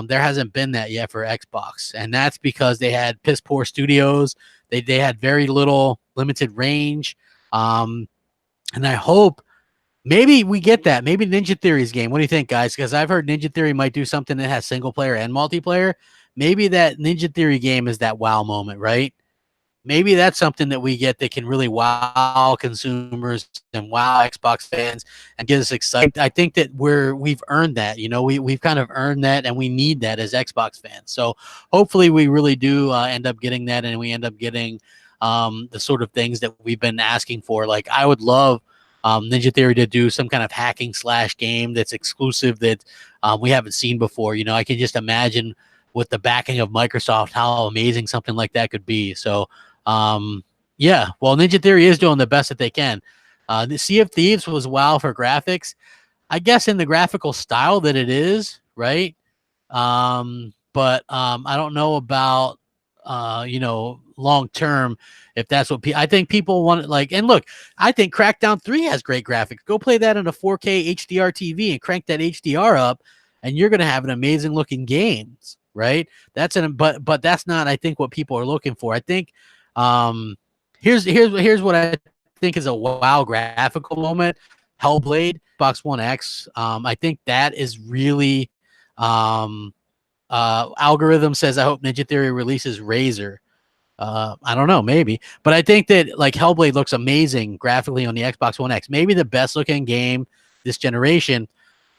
There hasn't been that yet for Xbox, and that's because they had piss poor studios. They had very little limited range, and I hope maybe we get that. Maybe Ninja Theory's game. What do you think, guys? Because I've heard Ninja Theory might do something that has single player and multiplayer. Maybe that Ninja Theory game is that wow moment, right? Maybe that's something that we get that can really wow consumers and wow Xbox fans and get us excited. I think that we've earned that. You know, we've kind of earned that, and we need that as Xbox fans. So hopefully we really do end up getting that, and we end up getting the sort of things that we've been asking for. Like, I would love Ninja Theory to do some kind of hacking / game that's exclusive that we haven't seen before. You know, I can just imagine with the backing of Microsoft how amazing something like that could be. So yeah, well, Ninja Theory is doing the best that they can. The Sea of Thieves was wow for graphics. I guess in the graphical style that it is, right? But I don't know about you know, long term if that's what I think people want. Like, and look, I think Crackdown 3 has great graphics. Go play that on a 4K HDR TV and crank that HDR up, and you're gonna have an amazing looking games, right? But that's not, I think, what people are looking for. I think here's what I think is a wow graphical moment. Hellblade, Xbox One X. I think that is really algorithm says I hope Ninja Theory releases Razor. I don't know, maybe, but I think that like Hellblade looks amazing graphically on the Xbox One X, maybe the best looking game this generation.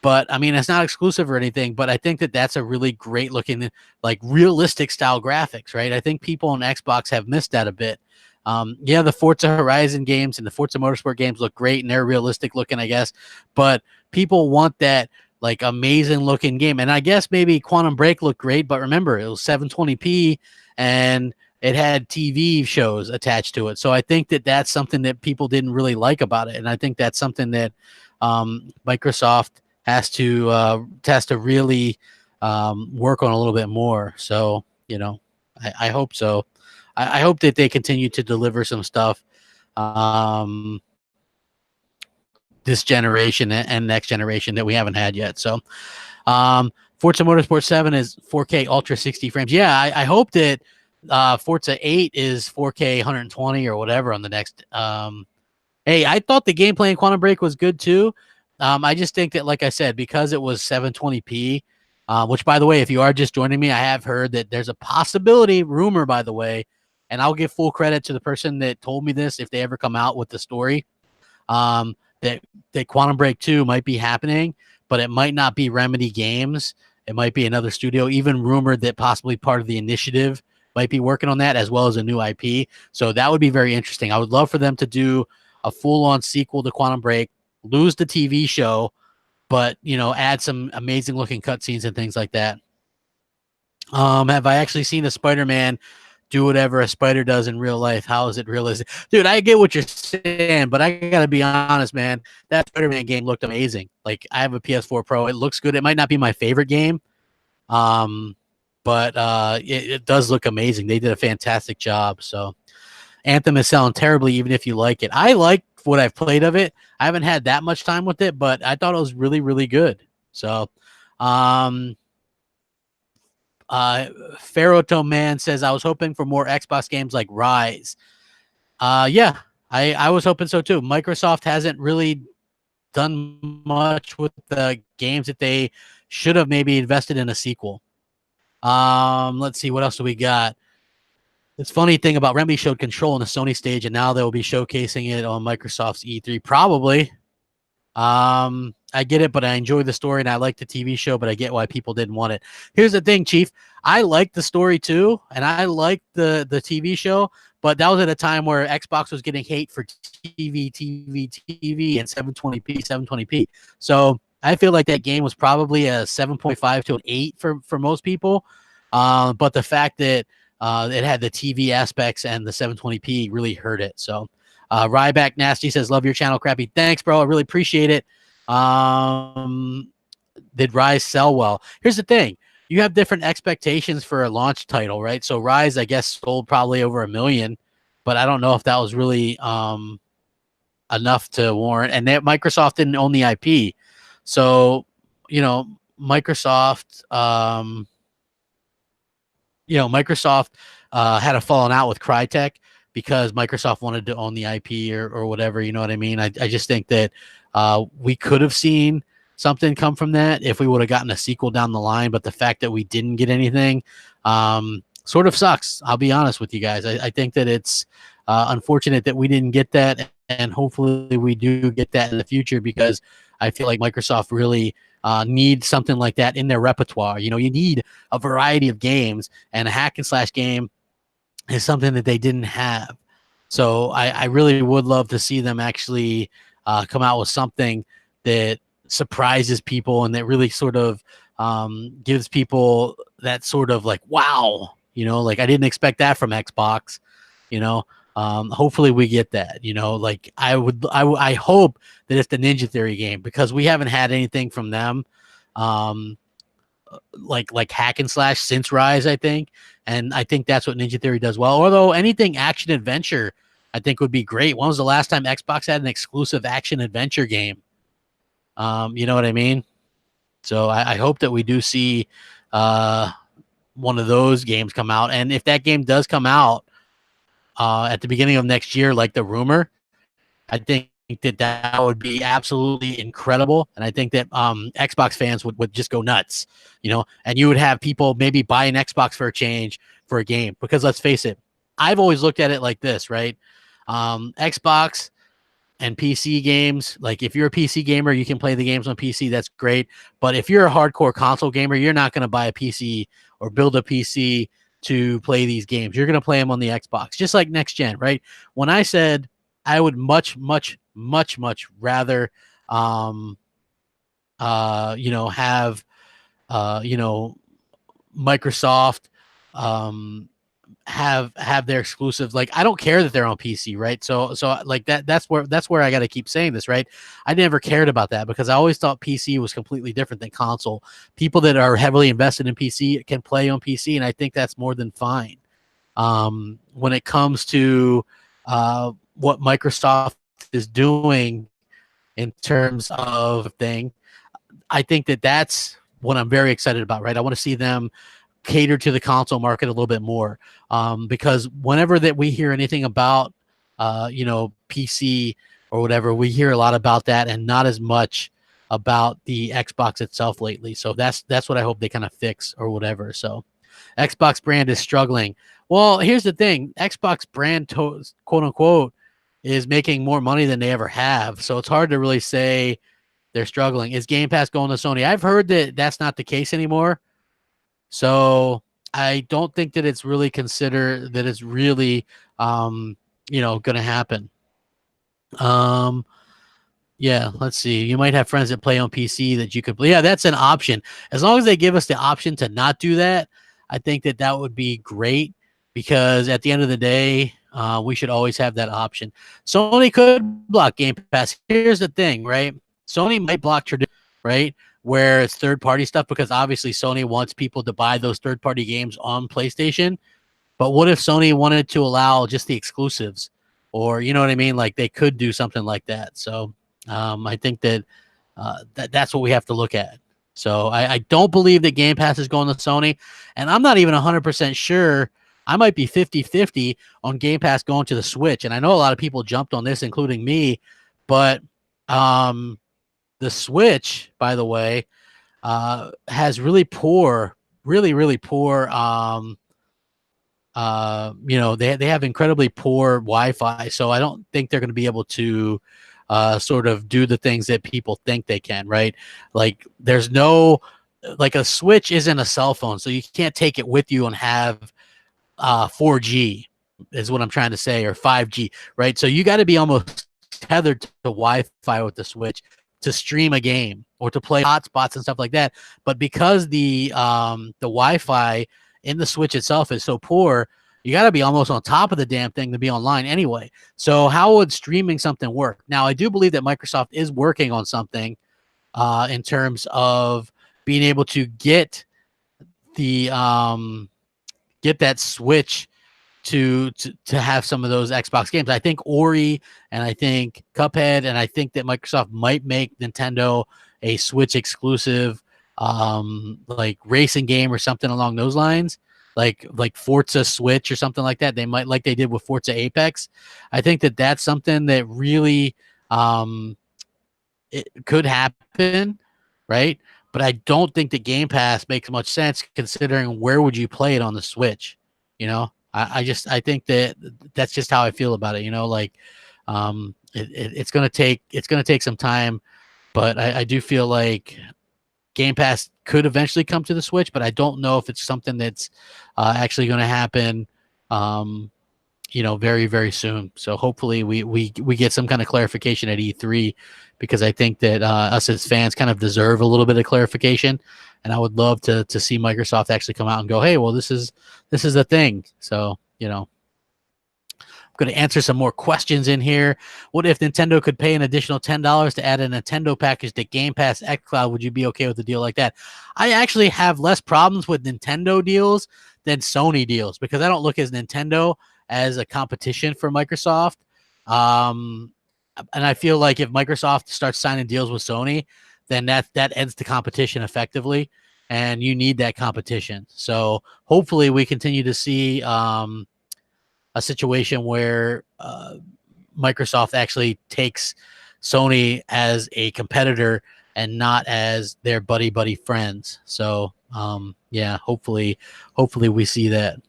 But I mean, it's not exclusive or anything, but I think that that's a really great looking, like realistic style graphics, right? I think people on Xbox have missed that a bit. Yeah, the Forza Horizon games and the Forza Motorsport games look great and they're realistic looking, I guess, but people want that like amazing looking game. And I guess maybe Quantum Break looked great, but remember, it was 720p and it had TV shows attached to it. So I think that that's something that people didn't really like about it. And I think that's something that Microsoft has to really work on a little bit more. So, you know, I hope so. I hope that they continue to deliver some stuff this generation and next generation that we haven't had yet. So, Forza Motorsport 7 is 4K Ultra 60 frames. Yeah, I hope that Forza 8 is 4K 120 or whatever on the next. Hey, I thought the gameplay in Quantum Break was good too. I just think that, like I said, because it was 720p, which, by the way, if you are just joining me, I have heard that there's a possibility, rumor, by the way, and I'll give full credit to the person that told me this if they ever come out with the story, that Quantum Break 2 might be happening, but it might not be Remedy Games. It might be another studio, even rumored that possibly part of the initiative might be working on that, as well as a new IP. So that would be very interesting. I would love for them to do a full-on sequel to Quantum Break, lose the TV show, but, you know, add some amazing looking cutscenes and things like that. Have I actually seen a Spider-Man do whatever a spider does in real life? How is it realistic? Dude, I get what you're saying, but I gotta be honest, man. That Spider-Man game looked amazing. Like, I have a PS4 Pro. It looks good. It might not be my favorite game, but it does look amazing. They did a fantastic job. So Anthem is selling terribly, even if you like it. I like what I've played of it. I haven't had that much time with it, but I thought it was really, really good. So, Ferroto Man says, I was hoping for more Xbox games like Rise. Yeah, I was hoping so too. Microsoft hasn't really done much with the games that they should have maybe invested in a sequel. Let's see, what else do we got? It's funny thing about Remedy showed Control on the Sony stage, and now they'll be showcasing it on Microsoft's E3. Probably. I get it, but I enjoy the story and I like the TV show, but I get why people didn't want it. Here's the thing, Chief. I like the story too, and I like the TV show, but that was at a time where Xbox was getting hate for TV, and 720p. So I feel like that game was probably a 7.5 to an 8 for most people. But the fact that it had the TV aspects and the 720p really hurt it. So Ryback Nasty says, love your channel, Crappy. Thanks, bro. I really appreciate it. Did Rise sell well? Here's the thing. You have different expectations for a launch title, right? So Rise, I guess, sold probably over 1 million, but I don't know if that was really enough to warrant. And that Microsoft didn't own the IP. So, Microsoft, Microsoft had a falling out with Crytek because Microsoft wanted to own the IP or whatever. You know what I mean? I just think that we could have seen something come from that if we would have gotten a sequel down the line. But the fact that we didn't get anything sort of sucks. I'll be honest with you guys. I think that it's unfortunate that we didn't get that. And hopefully we do get that in the future, because I feel like Microsoft really needs something like that in their repertoire. You need a variety of games, and a hack and slash game is something that they didn't have. So I really would love to see them actually come out with something that surprises people and that really sort of gives people that sort of like, wow, like I didn't expect that from Xbox, hopefully we get that, like I hope that it's the Ninja Theory game, because we haven't had anything from them like hack and slash since Rise, I think. And I think that's what Ninja Theory does well. Although anything action adventure, I think would be great. When was the last time Xbox had an exclusive action adventure game? You know what I mean? So I hope that we do see one of those games come out. And if that game does come out at the beginning of next year, like the rumor, I think that would be absolutely incredible. And I think that Xbox fans would just go nuts, and you would have people maybe buy an Xbox for a change for a game. Because let's face it, I've always looked at it like this, right? Xbox and PC games, like if you're a PC gamer, you can play the games on PC. That's great. But if you're a hardcore console gamer, you're not going to buy a PC or build a PC to play these games. You're going to play them on the Xbox, just like next gen, right? When I said I would much rather, have, Microsoft, have their exclusives. Like, I don't care that they're on PC, right? So like that's where I got to keep saying this, right? I never cared about that, because I always thought PC was completely different than console. People that are heavily invested in PC can play on PC, and I think that's more than fine. When it comes to what Microsoft is doing in terms of thing, I think that's what I'm very excited about, right? I want to see them cater to the console market a little bit more, because whenever that we hear anything about PC or whatever, we hear a lot about that and not as much about the Xbox itself lately. So that's what I hope they kind of fix or whatever. So Xbox brand is struggling. Well, here's the thing. Xbox brand, quote unquote, is making more money than they ever have. So it's hard to really say they're struggling. Is Game Pass going to Sony? I've heard that that's not the case anymore. So I don't think that it's really considered that it's really, going to happen. Yeah, let's see. You might have friends that play on PC that you could play. Yeah, that's an option. As long as they give us the option to not do that, I think that would be great, because at the end of the day, we should always have that option. Sony could block Game Pass. Here's the thing, right? Sony might block traditional, right? Where it's third-party stuff, because obviously Sony wants people to buy those third-party games on PlayStation. But what if Sony wanted to allow just the exclusives? Or, you know what I mean? Like, they could do something like that. So I think that's what we have to look at. So I don't believe that Game Pass is going to Sony. And I'm not even 100% sure. I might be 50-50 on Game Pass going to the Switch. And I know a lot of people jumped on this, including me. But the Switch, by the way, has really poor, really poor, they have incredibly poor Wi-Fi. So I don't think they're going to be able to sort of do the things that people think they can, right? Like, there's no, like, a Switch isn't a cell phone, so you can't take it with you and have 4G is what I'm trying to say, or 5G, right? So you got to be almost tethered to Wi-Fi with the Switch to stream a game or to play hotspots and stuff like that. But because the Wi-Fi in the Switch itself is so poor, you got to be almost on top of the damn thing to be online anyway. So how would streaming something work? Now, I do believe that Microsoft is working on something in terms of being able to get the get that Switch to have some of those Xbox games. I think Ori and I think Cuphead, and I think that Microsoft might make Nintendo a Switch exclusive like racing game or something along those lines, like Forza Switch or something like that. They might, like they did with Forza Apex. I think that that's something that really it could happen, right? But I don't think that Game Pass makes much sense considering where would you play it on the Switch, you know? I think that that's just how I feel about it, you know, like it's gonna take some time, but I do feel like Game Pass could eventually come to the Switch, but I don't know if it's something that's actually going to happen, you know, very, very soon. So hopefully we get some kind of clarification at E3, because I think that us as fans kind of deserve a little bit of clarification, and I would love to see Microsoft actually come out and go, hey, well, this is the thing. So, you know, I'm going to answer some more questions in here. What if Nintendo could pay an additional $10 to add a Nintendo package to Game Pass xCloud? Would you be okay with a deal like that? I actually have less problems with Nintendo deals than Sony deals, because I don't look at Nintendo as a competition for Microsoft. And I feel like if Microsoft starts signing deals with Sony, then that ends the competition effectively, and you need that competition. So hopefully we continue to see a situation where Microsoft actually takes Sony as a competitor and not as their buddy friends. So yeah, hopefully we see that.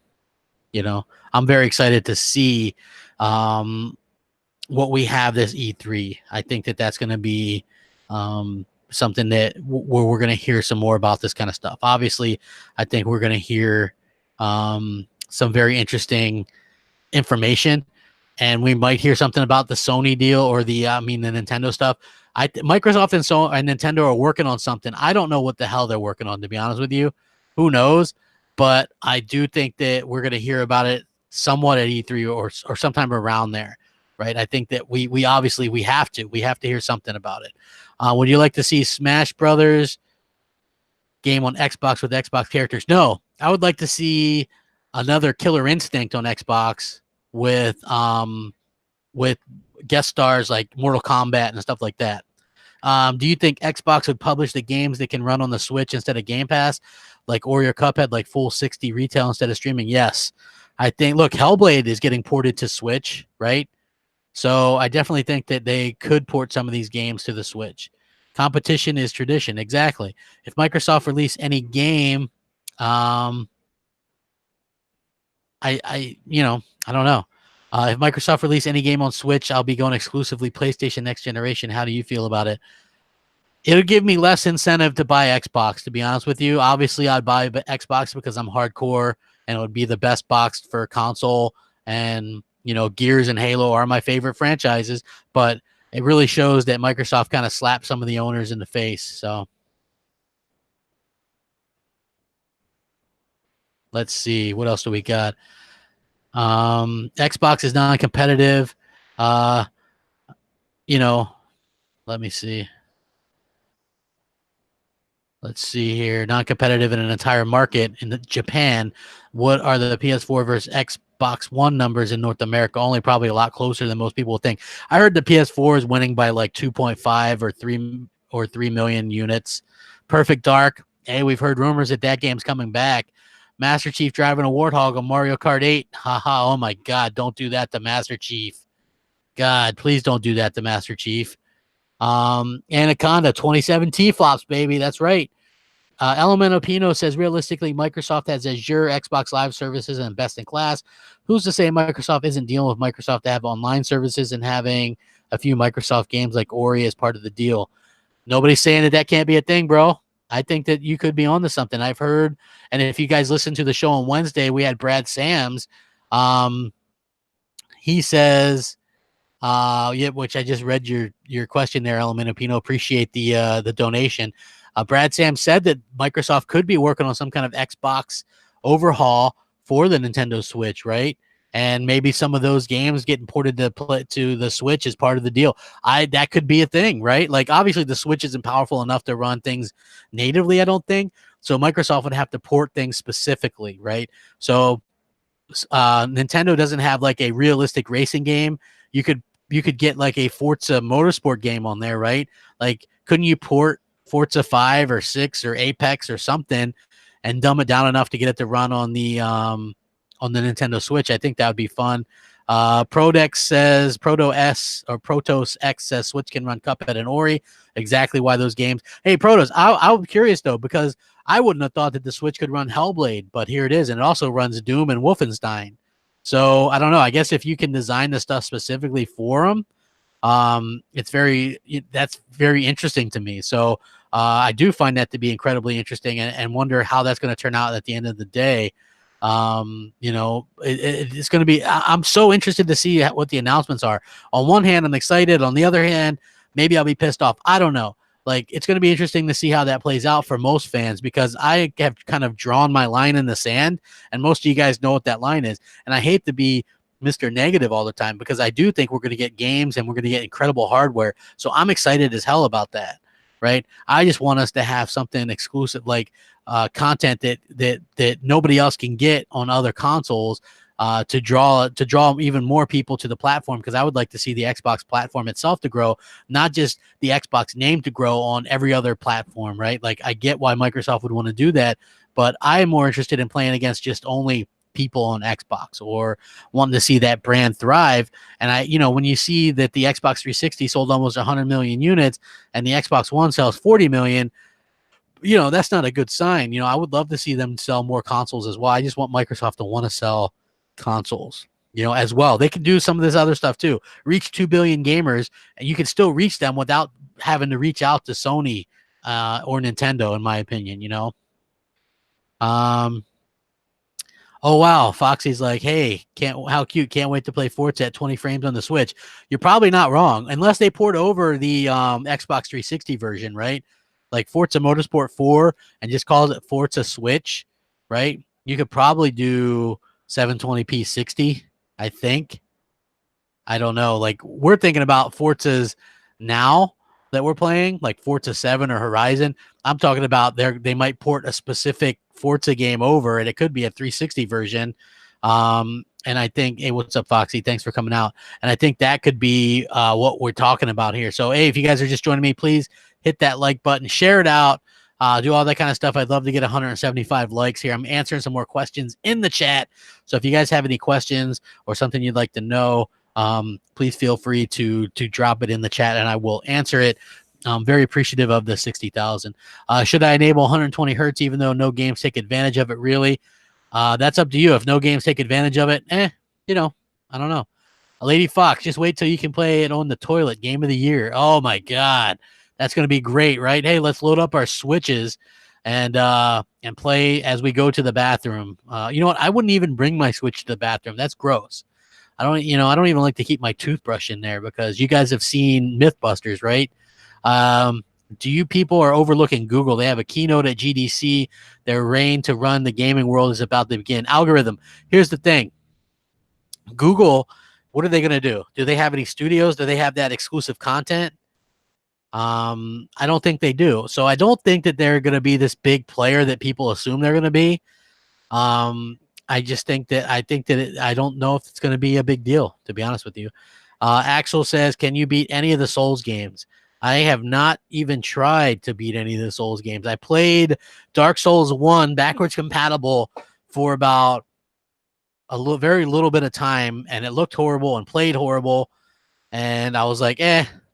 You know, I'm very excited to see what we have this E3. I think that that's going to be something that where we're going to hear some more about this kind of stuff. Obviously, I think we're going to hear some very interesting information, and we might hear something about the Sony deal or the Nintendo stuff. Microsoft and Nintendo are working on something. I don't know what the hell they're working on, to be honest with you. Who knows? But I do think that we're going to hear about it somewhat at E3 or sometime around there, right? I think that we obviously we have to hear something about it. Would you like to see Smash Brothers game on Xbox with Xbox characters? No, I would like to see another Killer Instinct on Xbox with guest stars like Mortal Kombat and stuff like that. Do you think Xbox would publish the games that can run on the Switch instead of Game Pass, like Ori or Cuphead, like full 60 retail instead of streaming? Yes. I think, look, Hellblade is getting ported to Switch, right? So I definitely think that they could port some of these games to the Switch. Competition is tradition. Exactly. If Microsoft release any game, I don't know. If Microsoft release any game on Switch, I'll be going exclusively PlayStation next generation. How do you feel about it? It'll give me less incentive to buy Xbox, to be honest with you. Obviously, I'd buy Xbox because I'm hardcore, and it would be the best box for console. And, you know, Gears and Halo are my favorite franchises. But it really shows that Microsoft kind of slapped some of the owners in the face. So let's see. What else do we got? Xbox is non-competitive. Let me see. Let's see here. Non-competitive in an entire market in Japan. What are the PS4 versus Xbox One numbers in North America? Only probably a lot closer than most people think. I heard the PS4 is winning by like 2.5 or 3 million units. Perfect Dark. Hey, we've heard rumors that game's coming back. Master Chief driving a Warthog on Mario Kart 8. Haha, oh my God, don't do that to Master Chief. God, please don't do that to Master Chief. Anaconda, 27 T-flops, baby. That's right. Elemento Pino says, realistically, Microsoft has Azure, Xbox Live services, and best in class. Who's to say Microsoft isn't dealing with Microsoft to have online services and having a few Microsoft games like Ori as part of the deal? Nobody's saying that can't be a thing, bro. I think that you could be on to something. I've heard, and if you guys listen to the show on Wednesday, we had Brad Sams. He says Yeah, which I just read your question there, Element Pino. Appreciate the donation. Brad Sam said that Microsoft could be working on some kind of Xbox overhaul for the Nintendo Switch, right? And maybe some of those games getting ported to the Switch is part of the deal. That could be a thing, right? Like obviously the Switch isn't powerful enough to run things natively, I don't think. So Microsoft would have to port things specifically, right? So Nintendo doesn't have like a realistic racing game. You could get like a Forza Motorsport game on there, right? Like, couldn't you port Forza 5 or 6 or Apex or something and dumb it down enough to get it to run on the Nintendo Switch? I think that would be fun. Prodex says Protos X says Switch can run Cuphead and Ori. Exactly why those games. Hey, Protos, I'm curious though, because I wouldn't have thought that the Switch could run Hellblade, but here it is, and it also runs Doom and Wolfenstein. So I don't know. I guess if you can design the stuff specifically for them, that's very interesting to me. So I do find that to be incredibly interesting, and wonder how that's going to turn out at the end of the day. It's going to be. I'm so interested to see what the announcements are. On one hand, I'm excited. On the other hand, maybe I'll be pissed off. I don't know. Like, it's going to be interesting to see how that plays out for most fans, because I have kind of drawn my line in the sand, and most of you guys know what that line is. And I hate to be Mr. Negative all the time, because I do think we're going to get games and we're going to get incredible hardware. So I'm excited as hell about that, right? I just want us to have something exclusive, like content that nobody else can get on other consoles, to draw even more people to the platform, because I would like to see the Xbox platform itself to grow, not just the Xbox name to grow on every other platform, right? Like, I get why Microsoft would want to do that, but I am more interested in playing against just only people on Xbox, or wanting to see that brand thrive. And when you see that the Xbox 360 sold almost 100 million units and the Xbox One sells 40 million, that's not a good sign. I would love to see them sell more consoles as well. I just want Microsoft to want to sell consoles, as well. They can do some of this other stuff too. Reach 2 billion gamers, and you can still reach them without having to reach out to Sony or Nintendo, in my opinion. Oh wow, Foxy's like, hey, how cute, can't wait to play Forza at 20 frames on the Switch. You're probably not wrong, unless they port over the Xbox 360 version, right? Like Forza Motorsport 4 and just calls it Forza Switch, right? You could probably do 720p 60, I think. I don't know. Like, we're thinking about Forzas now that we're playing, like Forza 7 or Horizon. I'm talking about they might port a specific Forza game over, and it could be a 360 version. And I think, hey, what's up, Foxy? Thanks for coming out. And I think that could be what we're talking about here. So, hey, if you guys are just joining me, please hit that like button, share it out, do all that kind of stuff. I'd love to get 175 likes here. I'm answering some more questions in the chat. So if you guys have any questions or something you'd like to know, please feel free to drop it in the chat, and I will answer it. I'm very appreciative of the 60,000. Should I enable 120 hertz even though no games take advantage of it? Really? That's up to you. If no games take advantage of it, I don't know. Lady Fox, just wait till you can play it on the toilet. Game of the year. Oh my God. That's going to be great, right? Hey, let's load up our Switches and play as we go to the bathroom. You know what? I wouldn't even bring my Switch to the bathroom. That's gross. I don't even like to keep my toothbrush in there, because you guys have seen Mythbusters, right? Do you people are overlooking Google? They have a keynote at GDC. Their reign to run the gaming world is about to begin. Algorithm. Here's the thing. Google, what are they going to do? Do they have any studios? Do they have that exclusive content? I don't think they do. So I don't think that they're going to be this big player that people assume they're going to be. I don't know if it's going to be a big deal, to be honest with you. Axel says, can you beat any of the Souls games? I have not even tried to beat any of the Souls games. I played Dark Souls 1 backwards compatible for about very little bit of time, and it looked horrible and played horrible. And I was like,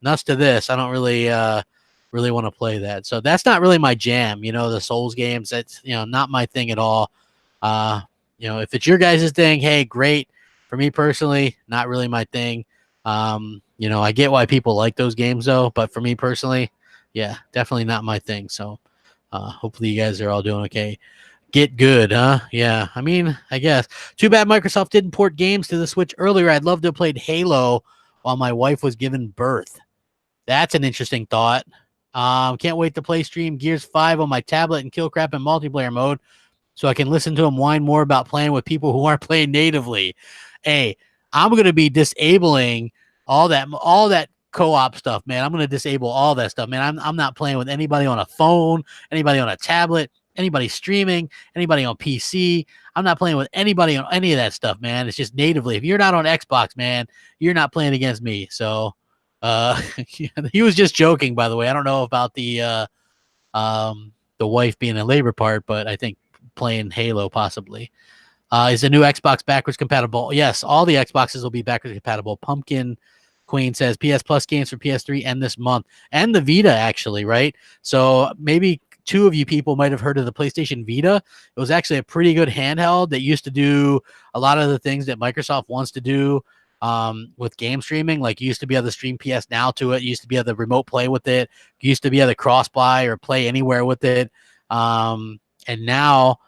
nuts to this. I don't really want to play that. So that's not really my jam. The Souls games, that's, not my thing at all. If it's your guys' thing, hey, great. For me personally, not really my thing. I get why people like those games though, but for me personally, yeah, definitely not my thing. So hopefully you guys are all doing okay. Get good, huh? Yeah, I guess. Too bad Microsoft didn't port games to the Switch earlier. I'd love to have played Halo while my wife was giving birth. That's an interesting thought. Can't wait to play stream Gears 5 on my tablet and kill crap in multiplayer mode so I can listen to them whine more about playing with people who aren't playing natively. Hey, I'm going to be disabling all that co-op stuff, man. I'm going to disable all that stuff, man. I'm not playing with anybody on a phone, anybody on a tablet, anybody streaming, anybody on PC. I'm not playing with anybody on any of that stuff, man. It's just natively. If you're not on Xbox, man, you're not playing against me. So he was just joking, by the way. I don't know about the wife being a labor part, but I think playing Halo possibly. Is the new Xbox backwards compatible? Yes, all the Xboxes will be backwards compatible. Pumpkin Queen says PS Plus games for PS3 end this month, and the Vita actually, right? So maybe two of you people might have heard of the PlayStation Vita. It was actually a pretty good handheld that used to do a lot of the things that Microsoft wants to do with game streaming. Like you used to be able to stream PS Now to it. You used to be able to remote play with it. You used to be able to cross buy or play anywhere with it. And now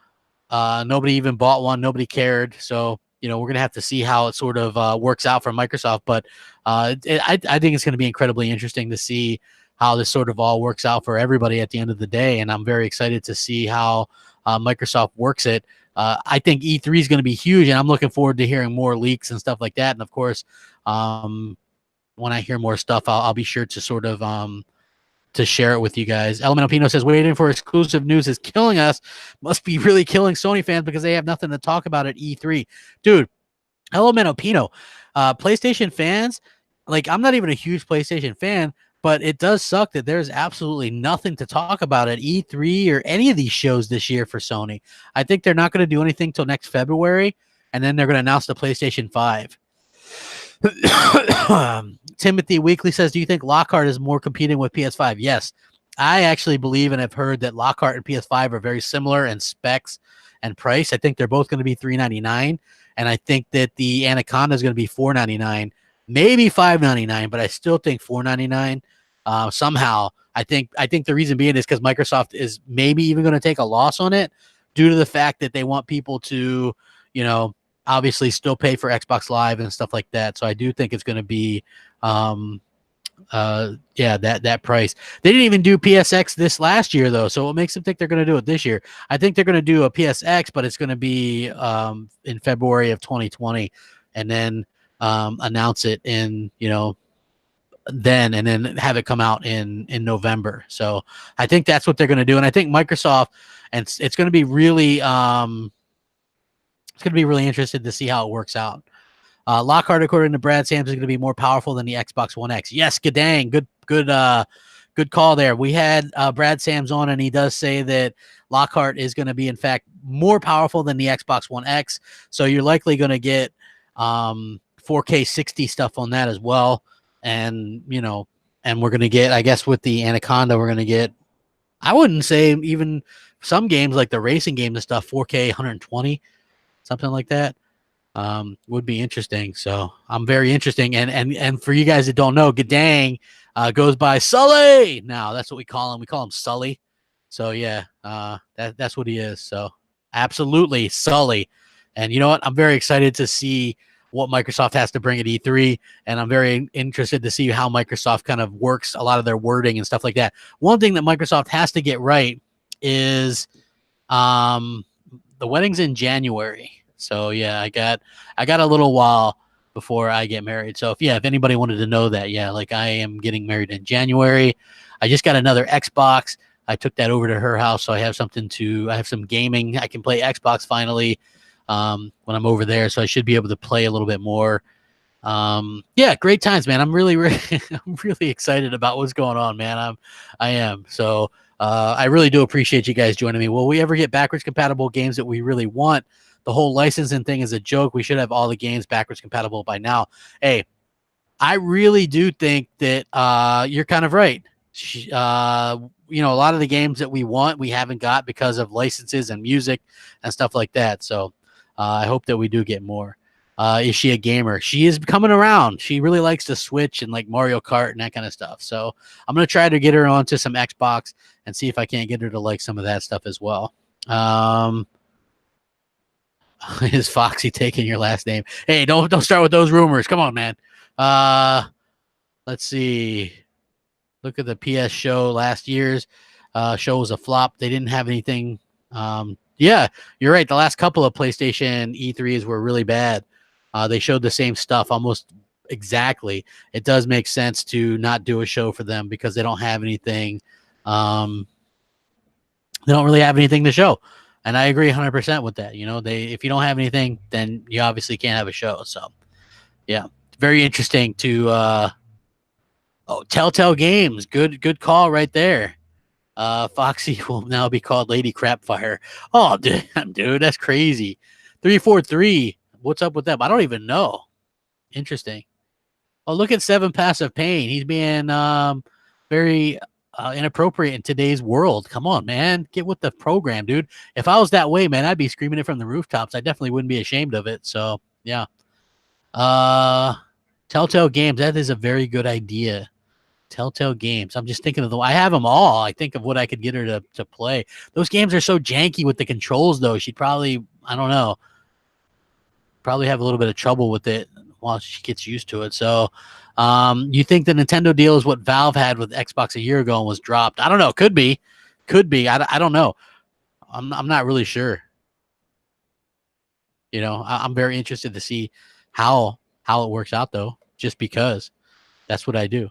nobody even bought one. Nobody cared. So, we're going to have to see how it sort of works out for Microsoft. But I think it's going to be incredibly interesting to see how this sort of all works out for everybody at the end of the day. And I'm very excited to see how Microsoft works it. I think E3 is going to be huge, and I'm looking forward to hearing more leaks and stuff like that. And of course, when I hear more stuff, I'll be sure to sort of to share it with you guys. Elemental Pino says, waiting for exclusive news is killing us. Must be really killing Sony fans because they have nothing to talk about at E3. Dude, Elemental Pino, PlayStation fans, like I'm not even a huge PlayStation fan, but it does suck that there's absolutely nothing to talk about at E3 or any of these shows this year for Sony. I think they're not going to do anything till next February, and then they're going to announce the PlayStation 5. Timothy Weekly says, do you think Lockhart is more competing with PS5? Yes. I actually believe and have heard that Lockhart and PS5 are very similar in specs and price. I think they're both going to be $399, and I think that the Anaconda is going to be $499, maybe $599, but I still think $499. Somehow, I think the reason being is because Microsoft is maybe even going to take a loss on it due to the fact that they want people to, obviously still pay for Xbox Live and stuff like that. So I do think it's going to be, that price. They didn't even do PSX this last year though, so what makes them think they're going to do it this year? I think they're going to do a PSX, but it's going to be in February of 2020, and then announce it in then, and then have it come out in November. So I think that's what they're going to do, and I think Microsoft, and it's going to be really interested to see how it works out. Lockhart, according to Brad Sams, is going to be more powerful than the Xbox One X. Yes, Gadang, good call there. We had Brad Sams on, and he does say that Lockhart is going to be, in fact, more powerful than the Xbox One X. So you're likely going to get 4K 60 stuff on that as well. And, and we're going to get, I guess with the Anaconda, we're going to get, I wouldn't say even some games like the racing games and stuff, 4K 120, something like that. Would be interesting. So I'm very interesting. And for you guys that don't know, Gadang goes by Sully. Now that's what we call him. We call him Sully. So yeah, that's what he is. So absolutely Sully. And you know what? I'm very excited to see what Microsoft has to bring at E3. And I'm very interested to see how Microsoft kind of works a lot of their wording and stuff like that. One thing that Microsoft has to get right is the wedding's in January. So yeah, I got a little while before I get married. So if anybody wanted to know that, like I am getting married in January. I just got another Xbox. I took that over to her house, so I have some gaming. I can play Xbox finally when I'm over there, so I should be able to play a little bit more. Great times, man. I'm really I'm really excited about what's going on, man. I am. So I really do appreciate you guys joining me. Will we ever get backwards compatible games that we really want? The whole licensing thing is a joke. We should have all the games backwards compatible by now. Hey, I really do think that you're kind of right. A lot of the games that we want, we haven't got because of licenses and music and stuff like that. So I hope that we do get more. Is she a gamer? She is coming around. She really likes to Switch and like Mario Kart and that kind of stuff. So I'm going to try to get her onto some Xbox and see if I can't get her to like some of that stuff as well. Is Foxy taking your last name? Hey, don't start with those rumors. Come on, man. Let's see. Look at the PS show last year's show was a flop. They didn't have anything. Yeah, you're right. The last couple of PlayStation E3s were really bad. They showed the same stuff almost exactly. It does make sense to not do a show for them because they don't have anything. They don't really have anything to show. And I agree 100% with that. You know, if you don't have anything, then you obviously can't have a show. So, yeah, very interesting to Telltale Games. Good call right there. Foxy will now be called Lady Crapfire. Oh, dude, that's crazy. 343. What's up with them? I don't even know. Interesting. Oh, look at Seven Passive Pain. He's being very inappropriate in today's world. Come on, man. Get with the program, dude. If I was that way, man, I'd be screaming it from the rooftops. I definitely wouldn't be ashamed of it. So, yeah. Telltale Games. That is a very good idea. Telltale Games. I'm just thinking of I have them all. I think of what I could get her to play. Those games are so janky with the controls, though. She'd probably, I don't know, probably have a little bit of trouble with it while she gets used to it. So, you think the Nintendo deal is what Valve had with Xbox a year ago and was dropped? I don't know. Could be. I don't know. I'm not really sure. You know, I'm very interested to see how it works out, though, just because that's what I do.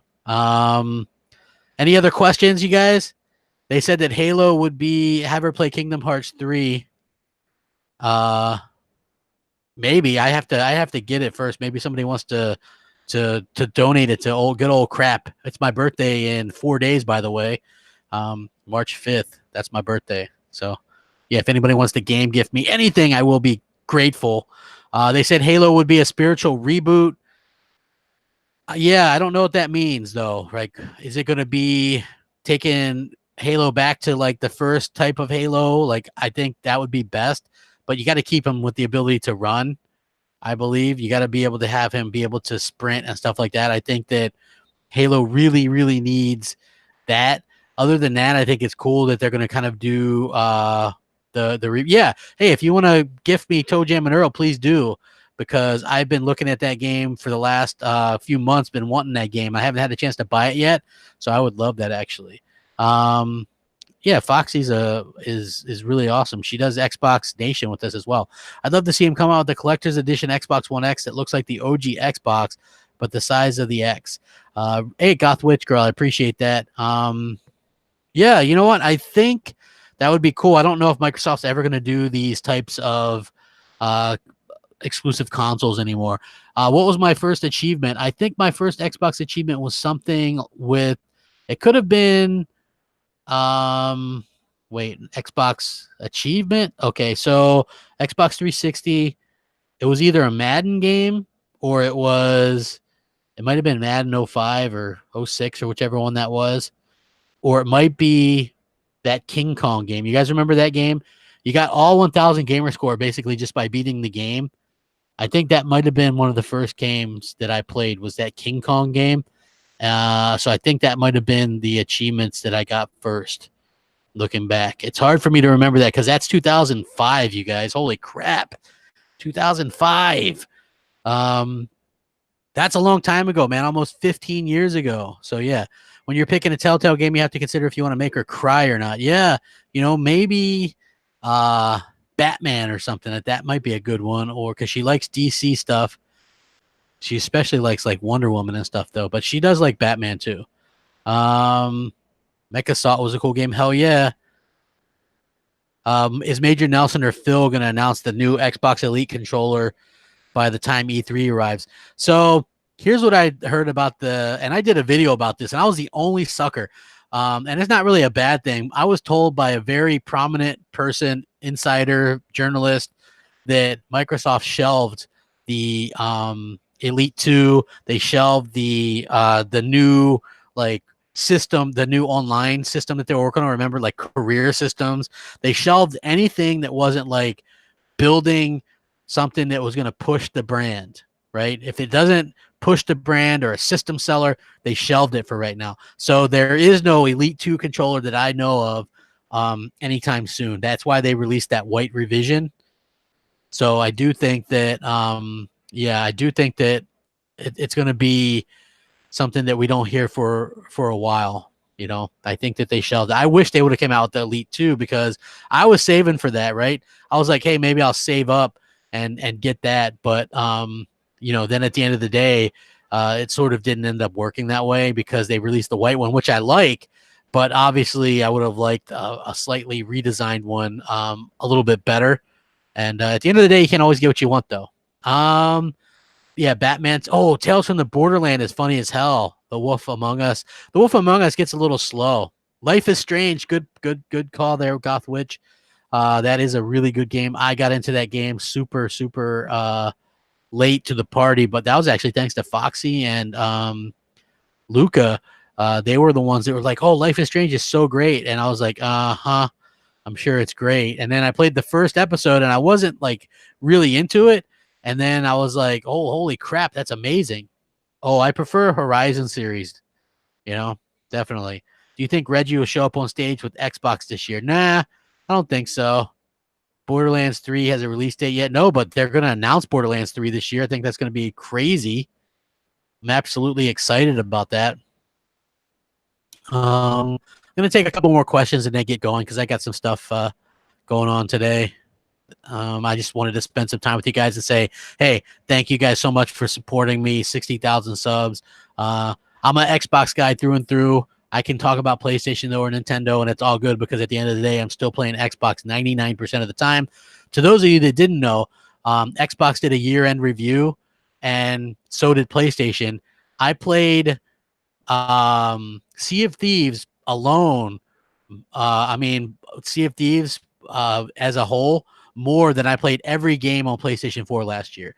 Any other questions, you guys? They said that Halo would have her play Kingdom Hearts 3. Maybe I have to get it first. Maybe somebody wants to donate it to good old crap. It's my birthday in 4 days, by the way. March 5th. That's my birthday. So, yeah, if anybody wants to game gift me anything, I will be grateful. They said Halo would be a spiritual reboot. Yeah, I don't know what that means though. Like, is it going to be taking Halo back to like the first type of Halo? Like, I think that would be best, but you got to keep him with the ability to run. I believe you got to be able to have him be able to sprint and stuff like that. I think that Halo really, really needs that. Other than that, I think it's cool that they're going to kind of do yeah. Hey, if you want to gift me Toe Jam and Earl, please do. Because I've been looking at that game for the last few months, been wanting that game. I haven't had a chance to buy it yet, so I would love that actually. Yeah, Foxy's is really awesome. She does Xbox Nation with us as well. I'd love to see him come out with the collector's edition Xbox One X that looks like the OG Xbox, but the size of the X. Hey, Goth Witch Girl, I appreciate that. Yeah, you know what? I think that would be cool. I don't know if Microsoft's ever going to do these types of exclusive consoles anymore. What was my first achievement? I think my first Xbox achievement was something with, it could have been, Xbox achievement. Okay, so Xbox 360, it was either a Madden game or it might have been Madden 05 or 06 or whichever one that was, or it might be that King Kong game. You guys remember that game? You got all 1,000 gamer score basically just by beating the game. I think that might have been one of the first games that I played was that King Kong game. So I think that might have been the achievements that I got first. Looking back, it's hard for me to remember that because that's 2005. You guys, holy crap, 2005. That's a long time ago, man. Almost 15 years ago. So yeah, when you're picking a Telltale game, you have to consider if you want to make her cry or not. Yeah, you know, maybe Batman or something. That might be a good one, or because she likes DC stuff. She especially likes like Wonder Woman and stuff though, but she does like Batman too. Mecha Assault was a cool game. Hell yeah. Is Major Nelson or Phil going to announce the new Xbox Elite controller by the time E3 arrives? So here's what I heard about and I did a video about this, and I was the only sucker. And it's not really a bad thing. I was told by a very prominent person, insider, journalist, that Microsoft shelved the Elite 2. They shelved the new like system, the new online system that they were working on. Remember, like career systems. They shelved anything that wasn't like building something that was going to push the brand, right? If it doesn't push the brand or a system seller, they shelved it for right now. So there is no Elite 2 controller that I know of anytime soon. That's why they released that white revision. So I do think that, I do think that it's going to be something that we don't hear for a while. You know, I think that they shelved. I wish they would have came out with the Elite 2 because I was saving for that, right? I was like, hey, maybe I'll save up and get that. But you know, then at the end of the day, it sort of didn't end up working that way because they released the white one, which I like. But obviously, I would have liked a slightly redesigned one, a little bit better. And at the end of the day, you can't always get what you want, though. Yeah, Batman's. Oh, Tales from the Borderland is funny as hell. The Wolf Among Us. The Wolf Among Us gets a little slow. Life is Strange. Good call there, Goth Witch. That is a really good game. I got into that game super late to the party, but that was actually thanks to Foxy and Luca. They were the ones that were like, "Oh, Life is Strange is so great," and I was like, "Uh-huh, I'm sure it's great." And then I played the first episode, and I wasn't like really into it. And then I was like, "Oh, holy crap, that's amazing!" Oh, I prefer Horizon series. You know, definitely. Do you think Reggie will show up on stage with Xbox this year? Nah, I don't think so. Borderlands 3 has a release date yet? No, but they're going to announce Borderlands 3 this year. I think that's going to be crazy. I'm absolutely excited about that. I'm going to take a couple more questions and then get going because I got some stuff going on today. I just wanted to spend some time with you guys and say, hey, thank you guys so much for supporting me. 60,000 subs. I'm an Xbox guy through and through. I can talk about PlayStation or Nintendo, and it's all good because at the end of the day, I'm still playing Xbox 99% of the time. To those of you that didn't know, Xbox did a year-end review, and so did PlayStation. I played Sea of Thieves alone. Sea of Thieves as a whole more than I played every game on PlayStation 4 last year.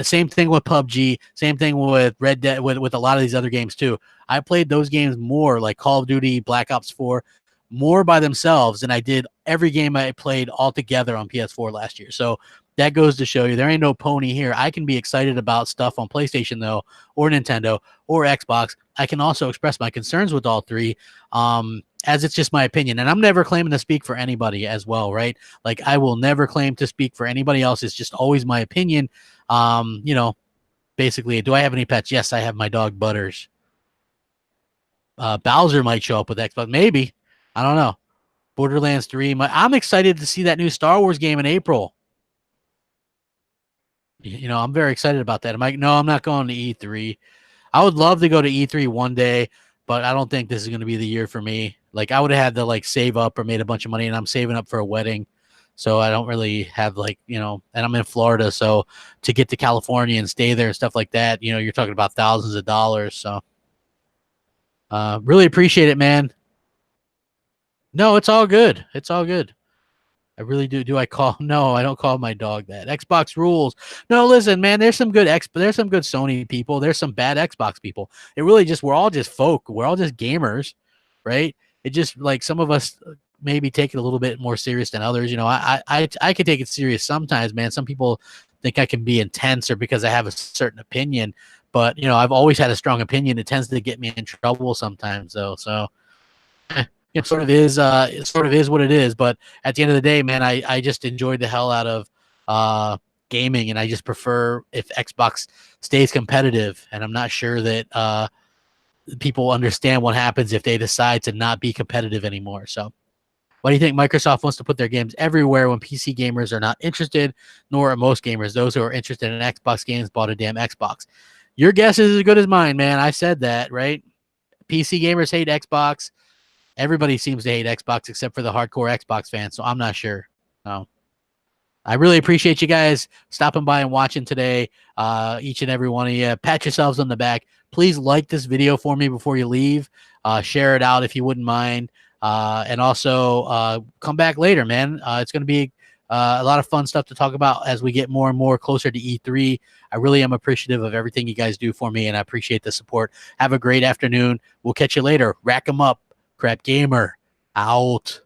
Same thing with PUBG, same thing with Red Dead, with a lot of these other games too. I played those games more, like Call of Duty, Black Ops 4, more by themselves than I did every game I played all together on PS4 last year. So that goes to show you there ain't no pony here. I can be excited about stuff on PlayStation though, or Nintendo, or Xbox. I can also express my concerns with all three. As it's just my opinion. And I'm never claiming to speak for anybody as well, right? Like I will never claim to speak for anybody else. It's just always my opinion. You know, basically, do I have any pets? Yes, I have my dog Butters. Bowser might show up with Xbox. Maybe. I don't know. Borderlands 3. I'm excited to see that new Star Wars game in April. You know, I'm very excited about that. No, I'm not going to E3. I would love to go to E3 one day, but I don't think this is going to be the year for me. Like I would have had to like save up or made a bunch of money, and I'm saving up for a wedding. So I don't really have like, you know, and I'm in Florida. So to get to California and stay there and stuff like that, you know, you're talking about thousands of dollars. So really appreciate it, man. No, it's all good. It's all good. I really do. Do I call? No, I don't call my dog that. Xbox rules. No, listen, man. There's some good There's some good Sony people. There's some bad Xbox people. It really just we're all just folk. We're all just gamers, right? It just like some of us maybe take it a little bit more serious than others. You know, I could take it serious sometimes, man. Some people think I can be intense or because I have a certain opinion, but you know, I've always had a strong opinion. It tends to get me in trouble sometimes, though. So it sort of is what it is. But at the end of the day, man, I just enjoyed the hell out of gaming, and I just prefer if Xbox stays competitive. And I'm not sure that people understand what happens if they decide to not be competitive anymore. So why do you think Microsoft wants to put their games everywhere when PC gamers are not interested, nor are most gamers? Those who are interested in Xbox games bought a damn Xbox. Your guess is as good as mine, man. I said that, right? PC gamers hate Xbox. Everybody seems to hate Xbox except for the hardcore Xbox fans, so I'm not sure. No. I really appreciate you guys stopping by and watching today, each and every one of you. Pat yourselves on the back. Please like this video for me before you leave. Share it out if you wouldn't mind. And also come back later, man. It's going to be a lot of fun stuff to talk about as we get more and more closer to E3. I really am appreciative of everything you guys do for me, and I appreciate the support. Have a great afternoon. We'll catch you later. Rack 'em up. Crapgamer out.